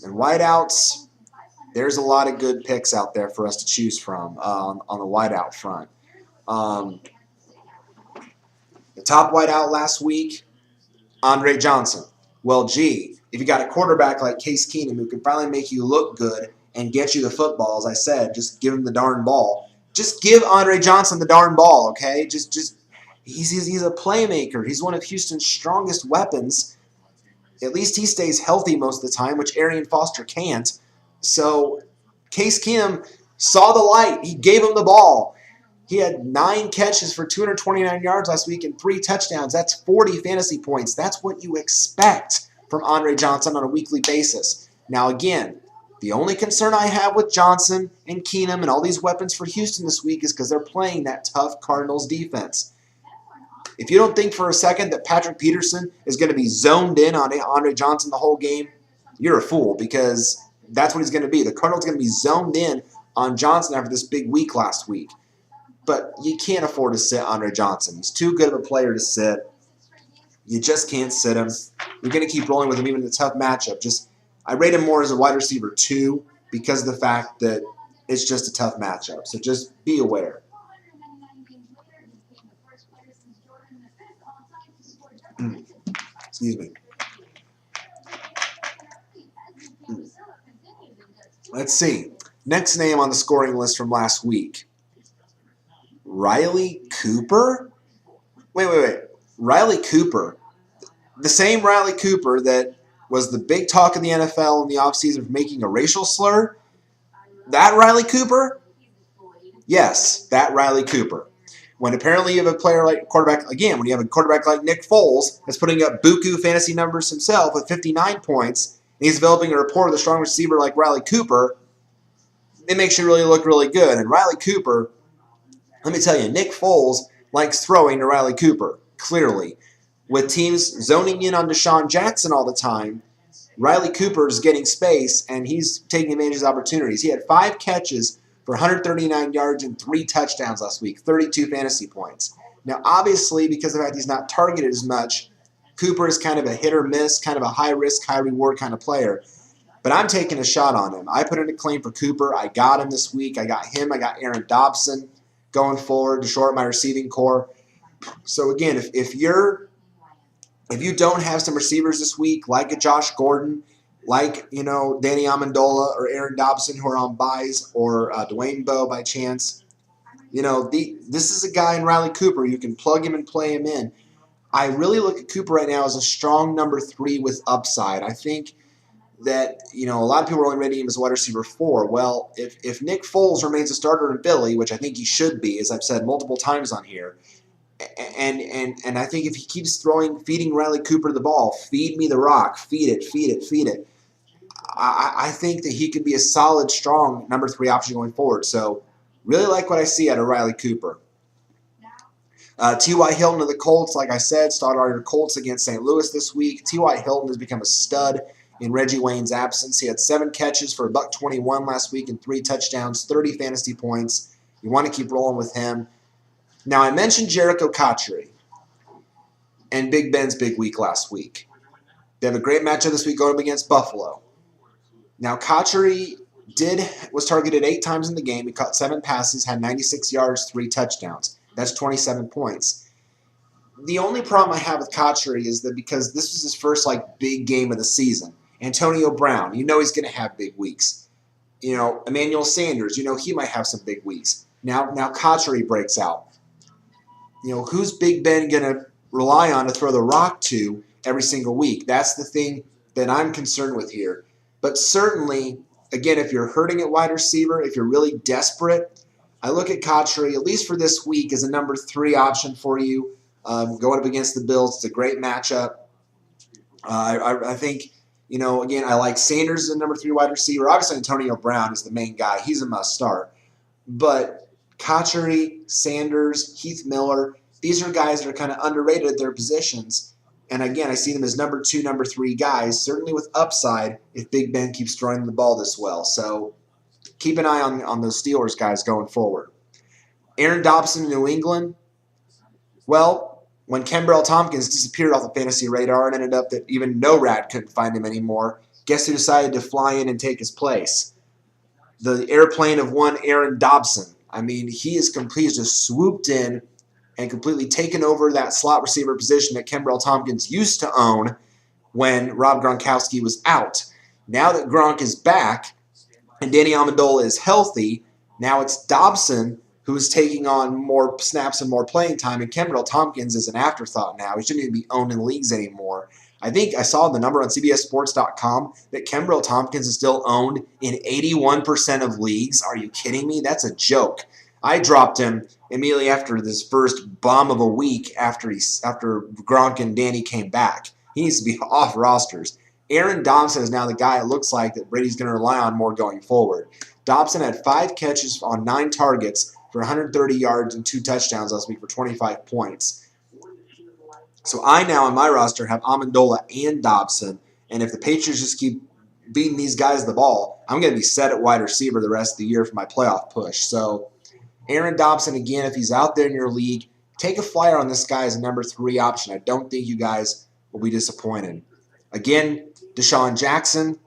S1: wideouts, there's a lot of good picks out there for us to choose from on the wideout front. The top wideout last week, Andre Johnson. Well, gee, if you got a quarterback like Case Keenum who can finally make you look good and get you the football, as I said, just give him the darn ball. Just give Andre Johnson the darn ball, okay? He's a playmaker. He's one of Houston's strongest weapons. At least he stays healthy most of the time, which Arian Foster can't. So Case Keenum saw the light. He gave him the ball. He had 9 catches for 229 yards last week and 3 touchdowns. That's 40 fantasy points. That's what you expect from Andre Johnson on a weekly basis. Now, again, the only concern I have with Johnson and Keenum and all these weapons for Houston this week is because they're playing that tough Cardinals defense. If you don't think for a second that Patrick Peterson is going to be zoned in on Andre Johnson the whole game, you're a fool because That's what he's going to be. The Cardinals going to be zoned in on Johnson after this big week last week. But you can't afford to sit Andre Johnson. He's too good of a player to sit. You just can't sit him. You're going to keep rolling with him even in a tough matchup. I rate him more as a wide receiver 2 because of the fact that it's just a tough matchup. So just be aware. Excuse me. Let's see. Next name on the scoring list from last week. Riley Cooper? Wait. Riley Cooper. The same Riley Cooper that was the big talk in the NFL in the offseason for making a racial slur? That Riley Cooper? Yes, that Riley Cooper. When apparently you have a player like quarterback, again, when you have a quarterback like Nick Foles that's putting up buku fantasy numbers himself with 59 points, and he's developing a rapport with a strong receiver like Riley Cooper, it makes you really look really good. And Riley Cooper, let me tell you, Nick Foles likes throwing to Riley Cooper, clearly. With teams zoning in on Deshaun Jackson all the time, Riley Cooper is getting space, and he's taking advantage of his opportunities. He had 5 catches for 139 yards and 3 touchdowns last week, 32 fantasy points. Now, obviously, because of the fact he's not targeted as much, Cooper is kind of a hit or miss, kind of a high-risk, high-reward kind of player. But I'm taking a shot on him. I put in a claim for Cooper. I got him this week. I got him. I got Aaron Dobson going forward to short my receiving core. So, again, if you don't have some receivers this week, like a Josh Gordon, like, Danny Amendola or Aaron Dobson who are on buys, or Dwayne Bowe by chance, this is a guy in Riley Cooper. You can plug him and play him in. I really look at Cooper right now as a strong number 3 with upside. I think that, a lot of people are only rating him as a wide receiver 4. Well, if Nick Foles remains a starter in Philly, which I think he should be, as I've said multiple times on here, and I think if he keeps feeding Riley Cooper the ball, feed me the rock, feed it, I think that he could be a solid, strong number 3 option going forward. So really like what I see out of Riley Cooper. T.Y. Hilton of the Colts, like I said, started our Colts against St. Louis this week. T.Y. Hilton has become a stud in Reggie Wayne's absence. He had 7 catches for $121 last week and 3 touchdowns, 30 fantasy points. You want to keep rolling with him. Now, I mentioned Jericho Cotchery and Big Ben's big week last week. They have a great matchup this week going up against Buffalo. Now, Cotchery was targeted 8 times in the game. He caught 7 passes, had 96 yards, 3 touchdowns. That's 27 points. The only problem I have with Cotchery is that because this was his first big game of the season, Antonio Brown, he's going to have big weeks. Emmanuel Sanders, he might have some big weeks. Now Cotchery breaks out. Who's Big Ben going to rely on to throw the rock to every single week? That's the thing that I'm concerned with here. But certainly, again, if you're hurting at wide receiver, if you're really desperate, I look at Cotchery, at least for this week, as a number 3 option for you. Going up against the Bills, it's a great matchup. I think, again, I like Sanders as a number 3 wide receiver. Obviously, Antonio Brown is the main guy. He's a must start. But Cotchery, Sanders, Heath Miller, these are guys that are kind of underrated at their positions. And again, I see them as number 2, number 3 guys, certainly with upside if Big Ben keeps throwing the ball this well. So keep an eye on those Steelers guys going forward. Aaron Dobson in New England. Well, when Kenbrell Tompkins disappeared off the fantasy radar and ended up that even no rat couldn't find him anymore, guess who decided to fly in and take his place? The airplane of one Aaron Dobson. I mean, he's just swooped in and completely taken over that slot receiver position that Kenbrell Tompkins used to own when Rob Gronkowski was out. Now that Gronk is back and Danny Amendola is healthy, now it's Dobson who is taking on more snaps and more playing time, and Kenbrell Tompkins is an afterthought now. He shouldn't even be owned in leagues anymore. I think I saw the number on CBSSports.com that Kenbrell Tompkins is still owned in 81% of leagues. Are you kidding me? That's a joke. I dropped him immediately after this first bomb of a week after Gronk and Danny came back. He needs to be off rosters. Aaron Dobson is now the guy it looks like that Brady's going to rely on more going forward. Dobson had 5 catches on 9 targets for 130 yards and 2 touchdowns last week for 25 points. So I now on my roster have Amendola and Dobson, and if the Patriots just keep beating these guys the ball, I'm going to be set at wide receiver the rest of the year for my playoff push. So Aaron Dobson, again, if he's out there in your league, take a flyer on this guy as a number 3 option. I don't think you guys will be disappointed. Again, Deshaun Jackson,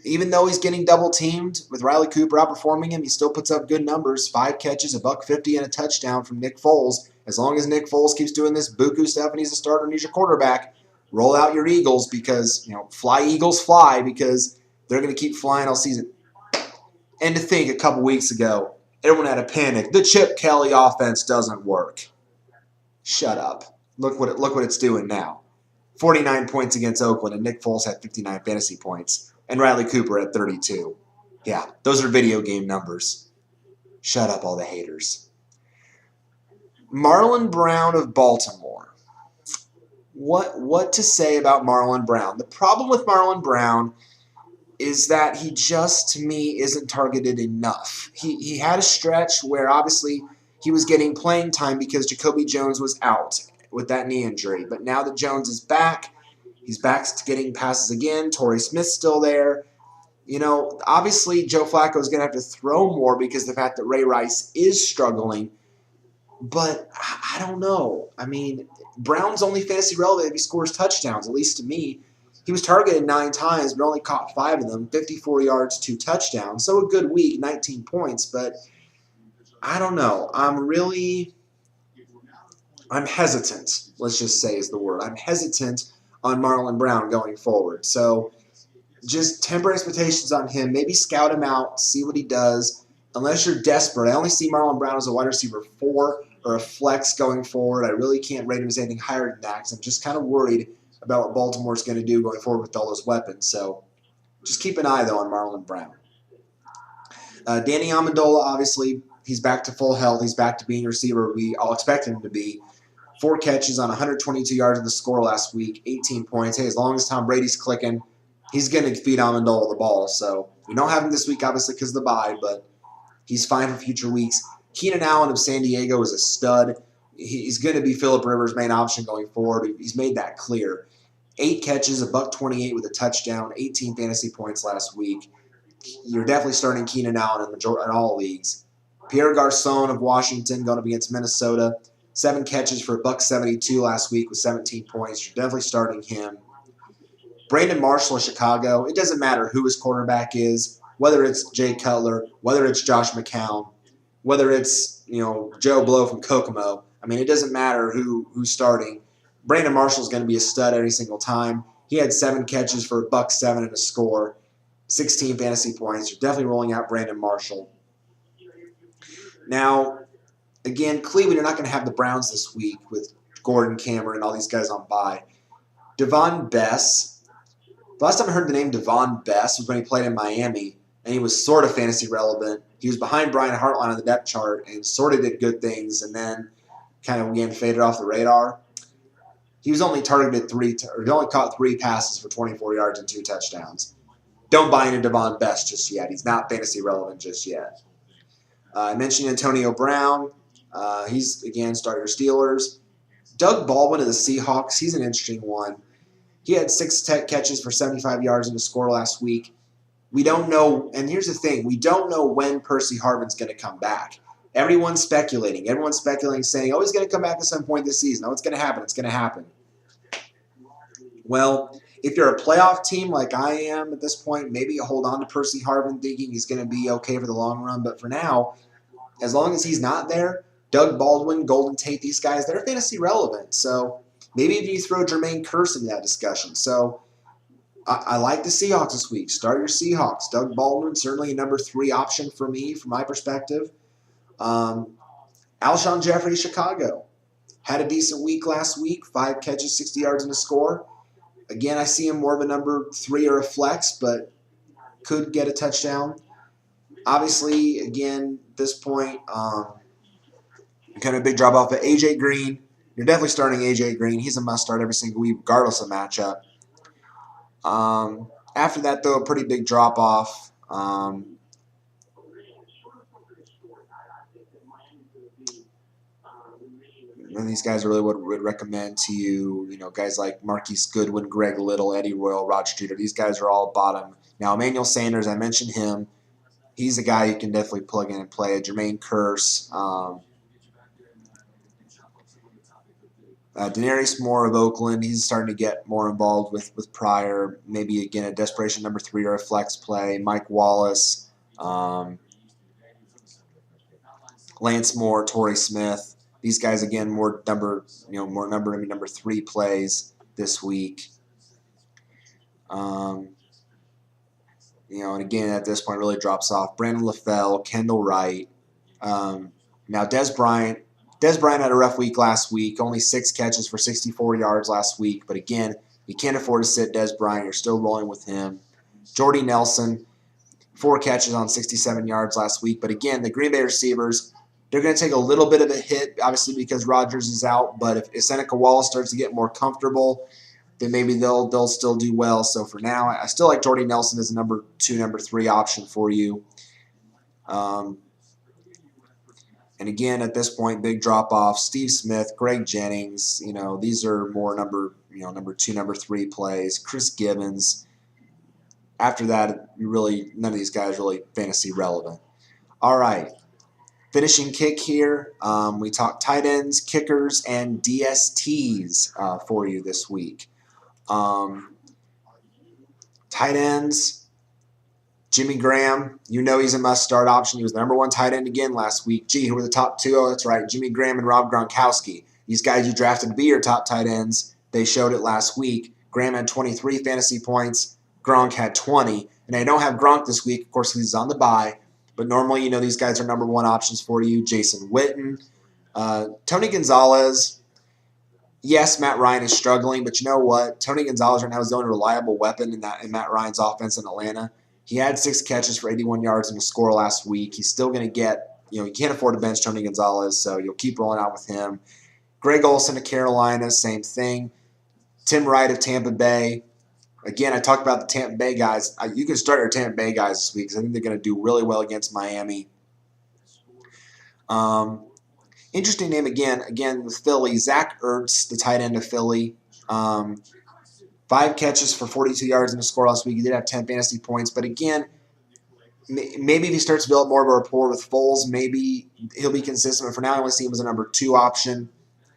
S1: even though he's getting double teamed with Riley Cooper outperforming him, he still puts up good numbers. 5 catches, $150, and a touchdown from Nick Foles. As long as Nick Foles keeps doing this buku stuff and he's a starter and he's your quarterback, roll out your Eagles because, fly Eagles fly, because they're going to keep flying all season. And to think a couple weeks ago, everyone had a panic. The Chip Kelly offense doesn't work. Shut up. Look what it's doing now. 49 points against Oakland, and Nick Foles had 59 fantasy points, and Riley Cooper at 32. Yeah, those are video game numbers. Shut up, all the haters. Marlon Brown of Baltimore. What to say about Marlon Brown? The problem with Marlon Brown is that he just, to me, isn't targeted enough. He had a stretch where obviously he was getting playing time because Jacoby Jones was out with that knee injury. But now that Jones is back, he's back to getting passes again. Torrey Smith's still there. Obviously Joe Flacco is going to have to throw more because of the fact that Ray Rice is struggling. But I don't know. I mean, Brown's only fantasy relevant if he scores touchdowns, at least to me. He was targeted 9 times, but only caught 5 of them, 54 yards, 2 touchdowns. So a good week, 19 points. But I don't know. I'm hesitant, let's just say is the word. I'm hesitant on Marlon Brown going forward. So just temper expectations on him. Maybe scout him out, see what he does. Unless you're desperate. I only see Marlon Brown as a wide receiver 4 or a flex going forward. I really can't rate him as anything higher than that because I'm just kind of worried about what Baltimore's going to do going forward with all those weapons. So just keep an eye, though, on Marlon Brown. Danny Amendola, obviously, he's back to full health. He's back to being a receiver we all expect him to be. 4 catches on 122 yards of the score last week, 18 points. Hey, as long as Tom Brady's clicking, he's going to feed Amendola the ball. So we don't have him this week, obviously, because of the bye, but he's fine for future weeks. Keenan Allen of San Diego is a stud. He's going to be Phillip Rivers' main option going forward. He's made that clear. 8 catches, $128 with a touchdown, 18 fantasy points last week. You're definitely starting Keenan Allen in all leagues. Pierre Garçon of Washington going up against Minnesota. 7 catches for $172 last week with 17 points. You're definitely starting him. Brandon Marshall of Chicago. It doesn't matter who his quarterback is, whether it's Jay Cutler, whether it's Josh McCown, whether it's Joe Blow from Kokomo. I mean, it doesn't matter who's starting. Brandon Marshall's going to be a stud every single time. He had 7 catches for $107 and a score, 16 fantasy points. You're definitely rolling out Brandon Marshall. Now, again, Cleveland, you're not going to have the Browns this week with Gordon, Cameron, and all these guys on bye. Devon Bess. The last time I heard the name Devon Bess was when he played in Miami, and he was sort of fantasy relevant. He was behind Brian Hartline on the depth chart and sort of did good things, and then kind of again faded off the radar. He was only targeted he only caught 3 passes for 24 yards and 2 touchdowns. Don't buy into Devon Bess just yet. He's not fantasy relevant just yet. I mentioned Antonio Brown. He's, again, starter Steelers. Doug Baldwin of the Seahawks. He's an interesting one. He had 6 catches for 75 yards in the score last week. We don't know, and here's the thing, we don't know when Percy Harvin's going to come back. Everyone's speculating. Everyone's speculating, saying, oh, he's going to come back at some point this season. Oh, it's going to happen. It's going to happen. Well, if you're a playoff team like I am at this point, maybe you hold on to Percy Harvin thinking he's going to be okay for the long run. But for now, as long as he's not there, Doug Baldwin, Golden Tate, these guys, they're fantasy relevant. So maybe if you throw Jermaine Kearse into that discussion. So I like the Seahawks this week. Start your Seahawks. Doug Baldwin, certainly a number 3 option for me, from my perspective. Alshon Jeffrey, Chicago. Had a decent week last week. 5 catches, 60 yards in a score. Again, I see him more of a number 3 or a flex, but could get a touchdown. Obviously, again, at this point, kind of a big drop off. But A.J. Green, you're definitely starting A.J. Green. He's a must start every single week, regardless of matchup. After that, though, a pretty big drop off. And these guys I really would recommend to you. You know, guys like Marquise Goodwin, Greg Little, Eddie Royal, Rod Streeter. These guys are all bottom. Now, Emmanuel Sanders, I mentioned him. He's a guy you can definitely plug in and play. Jermaine Kearse. Denarius Moore of Oakland, he's starting to get more involved with Pryor. Maybe, again, a desperation number 3 or a flex play. Mike Wallace, Lance Moore, Torrey Smith. These guys, again, more number 3 plays this week. And again, at this point, really drops off. Brandon LaFell, Kendall Wright. Now, Des Bryant. Des Bryant had a rough week last week. Only 6 catches for 64 yards last week. But again, you can't afford to sit Des Bryant. You're still rolling with him. Jordy Nelson, 4 catches on 67 yards last week. But again, the Green Bay receivers, they're going to take a little bit of a hit, obviously, because Rodgers is out. But if Seneca Wallace starts to get more comfortable, then maybe they'll still do well. So for now, I still like Jordy Nelson as a number 2, number 3 option for you. And again, at this point, big drop off. Steve Smith, Greg Jennings, these are more number 2, number 3 plays. Chris Gibbons. After that, none of these guys really fantasy relevant. All right, finishing kick here. We talked tight ends, kickers, and DSTs for you this week. Tight ends. Jimmy Graham, he's a must-start option. He was the number 1 tight end again last week. Who were the top 2? Oh, that's right, Jimmy Graham and Rob Gronkowski. These guys you drafted to be your top tight ends, they showed it last week. Graham had 23 fantasy points. Gronk had 20. And I don't have Gronk this week, of course, he's on the bye. But normally, these guys are number 1 options for you. Jason Witten. Tony Gonzalez. Yes, Matt Ryan is struggling, but you know what? Tony Gonzalez right now is the only reliable weapon in Matt Ryan's offense in Atlanta. He had 6 catches for 81 yards and a score last week. He's still going to get, you can't afford to bench Tony Gonzalez, so you'll keep rolling out with him. Greg Olsen of Carolina, same thing. Tim Wright of Tampa Bay. Again, I talked about the Tampa Bay guys. You can start your Tampa Bay guys this week because I think they're going to do really well against Miami. Interesting name again with Philly. Zach Ertz, the tight end of Philly. 5 catches for 42 yards and a score last week. He did have 10 fantasy points. But again, maybe if he starts to build more of a rapport with Foles, maybe he'll be consistent. But for now, I only see him as a number 2 option.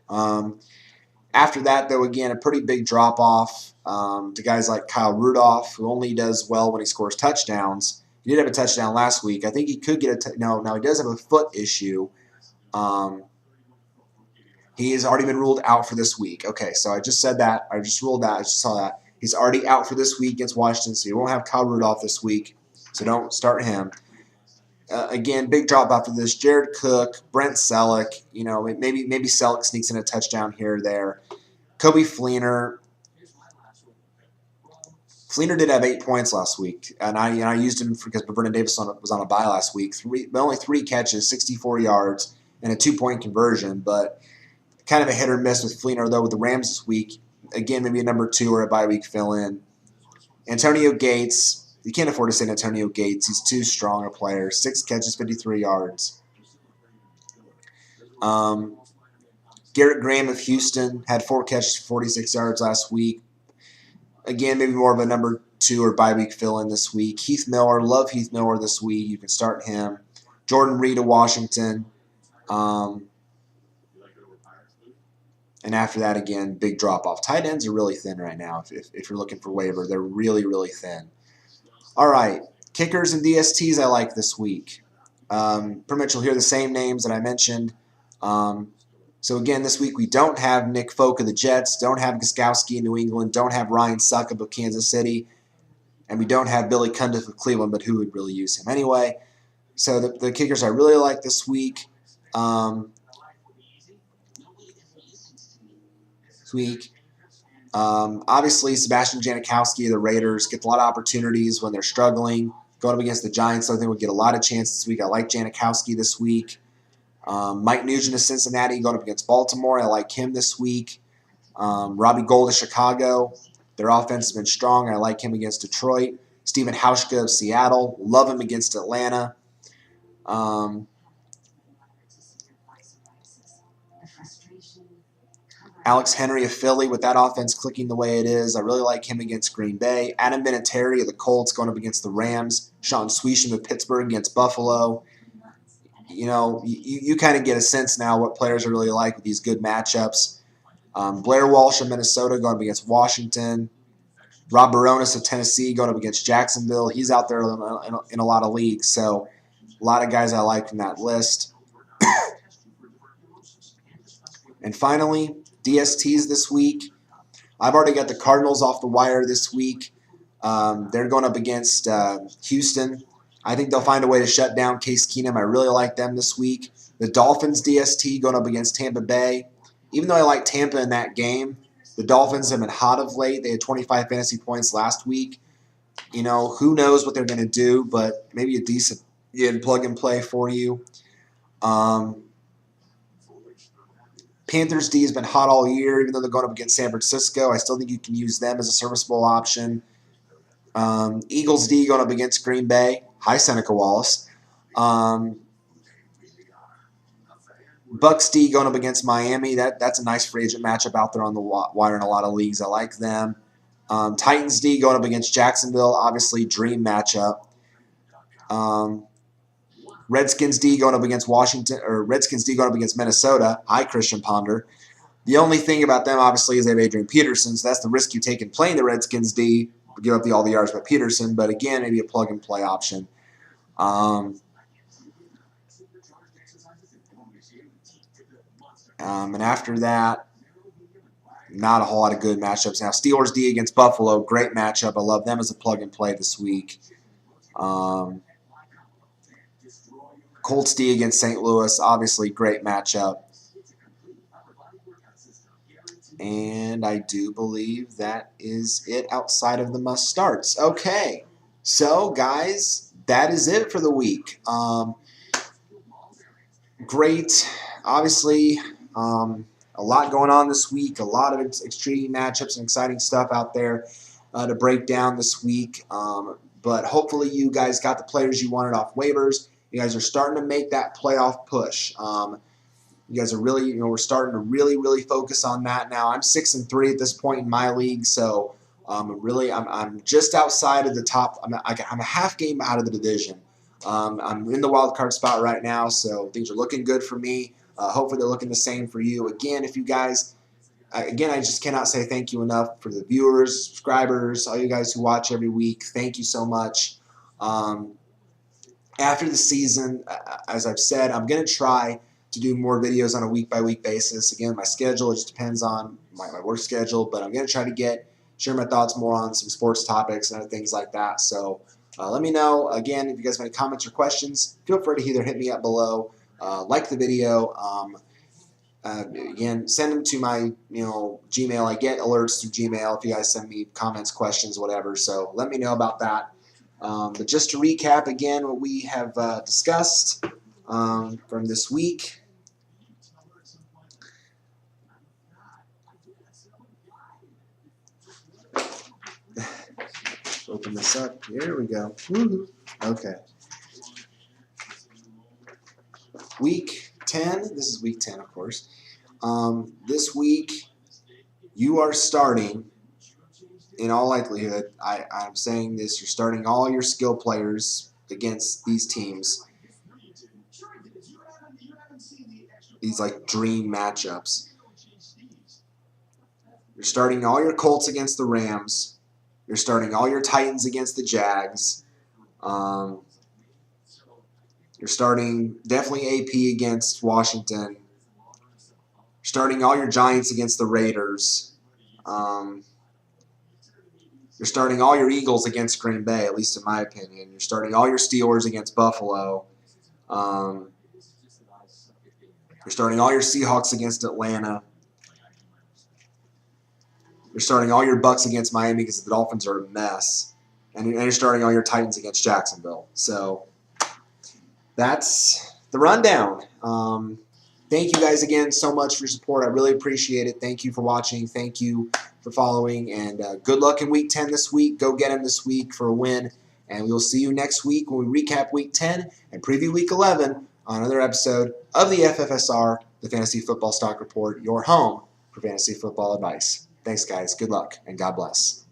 S1: After that, though, again, a pretty big drop-off to guys like Kyle Rudolph, who only does well when he scores touchdowns. He did have a touchdown last week. I think he could get now he does have a foot issue. He has already been ruled out for this week. Okay, so I just said that. I just ruled that. I just saw that. He's already out for this week against Washington, so you won't have Kyle Rudolph this week, so don't start him. Again, big drop after this. Jared Cook, Brent Selleck. Maybe Selleck sneaks in a touchdown here or there. Kobe Fleener. Fleener did have 8 points last week, and I used him because Vernon Davis was on a bye last week. Only 3 catches, 64 yards, and a 2-point conversion, but kind of a hit or miss with Fleener, though, with the Rams this week. Again, maybe a number 2 or a bye week fill-in. Antonio Gates. You can't afford to say Antonio Gates. He's too strong a player. 6 catches, 53 yards. Garrett Graham of Houston had 4 catches for 46 yards last week. Again, maybe more of a number 2 or bye week fill-in this week. Heath Miller. Love Heath Miller this week. You can start him. Jordan Reed of Washington. And after that, again, big drop-off. Tight ends are really thin right now. If you're looking for waiver, they're really, really thin. All right, kickers and DSTs I like this week. Pretty much you'll hear the same names that I mentioned. So again, this week we don't have Nick Folk of the Jets, don't have Gostkowski in New England, don't have Ryan Succop of Kansas City, and we don't have Billy Cundiff of Cleveland, but who would really use him anyway? So the kickers I really like this week. Obviously, Sebastian Janikowski of the Raiders gets a lot of opportunities when they're struggling. Going up against the Giants, I think we'll get a lot of chances this week. I like Janikowski this week. Mike Nugent of Cincinnati going up against Baltimore. I like him this week. Robbie Gould of Chicago. Their offense has been strong. I like him against Detroit. Stephen Hauschka of Seattle. Love him against Atlanta. Alex Henry of Philly, with that offense clicking the way it is, I really like him against Green Bay. Adam Vinatieri of the Colts going up against the Rams. Sean Swisham of Pittsburgh against Buffalo. You kind of get a sense now what players are really like with these good matchups. Blair Walsh of Minnesota going up against Washington. Rob Baronis of Tennessee going up against Jacksonville. He's out there in a lot of leagues, so a lot of guys I like from that list. And finally, DSTs this week. I've already got the Cardinals off the wire this week. They're going up against Houston. I think they'll find a way to shut down Case Keenum. I really like them this week. The Dolphins DST going up against Tampa Bay. Even though I like Tampa in that game, the Dolphins have been hot of late. They had 25 fantasy points last week. Who knows what they're going to do, but maybe a decent plug and play for you. Panthers D has been hot all year, even though they're going up against San Francisco. I still think you can use them as a serviceable option. Eagles D going up against Green Bay. Hi, Seneca Wallace. Bucks D going up against Miami. That's a nice free agent matchup out there on the wire in a lot of leagues. I like them. Titans D going up against Jacksonville. Obviously, dream matchup. Redskins D going up against Redskins D going up against Minnesota. Hi, Christian Ponder. The only thing about them, obviously, is they have Adrian Peterson, so that's the risk you take in playing the Redskins D. Give up all the yards by Peterson, but again, maybe a plug and play option. And after that, not a whole lot of good matchups. Now, Steelers D against Buffalo, great matchup. I love them as a plug and play this week. Colts D against St. Louis, obviously great matchup. And I do believe that is it outside of the must starts. Okay, so guys, that is it for the week. Great, obviously, a lot going on this week. A lot of extreme matchups and exciting stuff out there to break down this week. But hopefully you guys got the players you wanted off waivers. You guys are starting to make that playoff push. You guys are really, we're starting to really focus on that now. I'm 6-3 at this point in my league, so I'm just outside of the top. I'm a half game out of the division. I'm in the wild card spot right now, so things are looking good for me. Hopefully they're looking the same for you. Again, if you guys, I just cannot say thank you enough for the viewers, subscribers, all you guys who watch every week. Thank you so much. After the season, as I've said, I'm going to try to do more videos on a week-by-week basis. Again, my schedule, it just depends on my work schedule, but I'm going to try to share my thoughts more on some sports topics and other things like that. So let me know. Again, if you guys have any comments or questions, feel free to either hit me up below, like the video. Again, send them to my Gmail. I get alerts through Gmail if you guys send me comments, questions, whatever. So let me know about that. But just to recap again what we have discussed from this week. Open this up. Here we go. Woo-hoo. Okay. Week 10. This is week 10, of course. This week, you are starting, in all likelihood, I'm saying this, you're starting all your skill players against these teams. These, dream matchups. You're starting all your Colts against the Rams. You're starting all your Titans against the Jags. You're starting definitely AP against Washington. You're starting all your Giants against the Raiders. You're starting all your Eagles against Green Bay, at least in my opinion. You're starting all your Steelers against Buffalo. You're starting all your Seahawks against Atlanta. You're starting all your Bucks against Miami because the Dolphins are a mess. And you're starting all your Titans against Jacksonville. So that's the rundown. Thank you guys again so much for your support. I really appreciate it. Thank you for watching. Thank you for following. And good luck in Week 10 this week. Go get them this week for a win. And we will see you next week when we recap Week 10 and preview Week 11 on another episode of the FFSR, the Fantasy Football Stock Report, your home for fantasy football advice. Thanks, guys. Good luck, and God bless.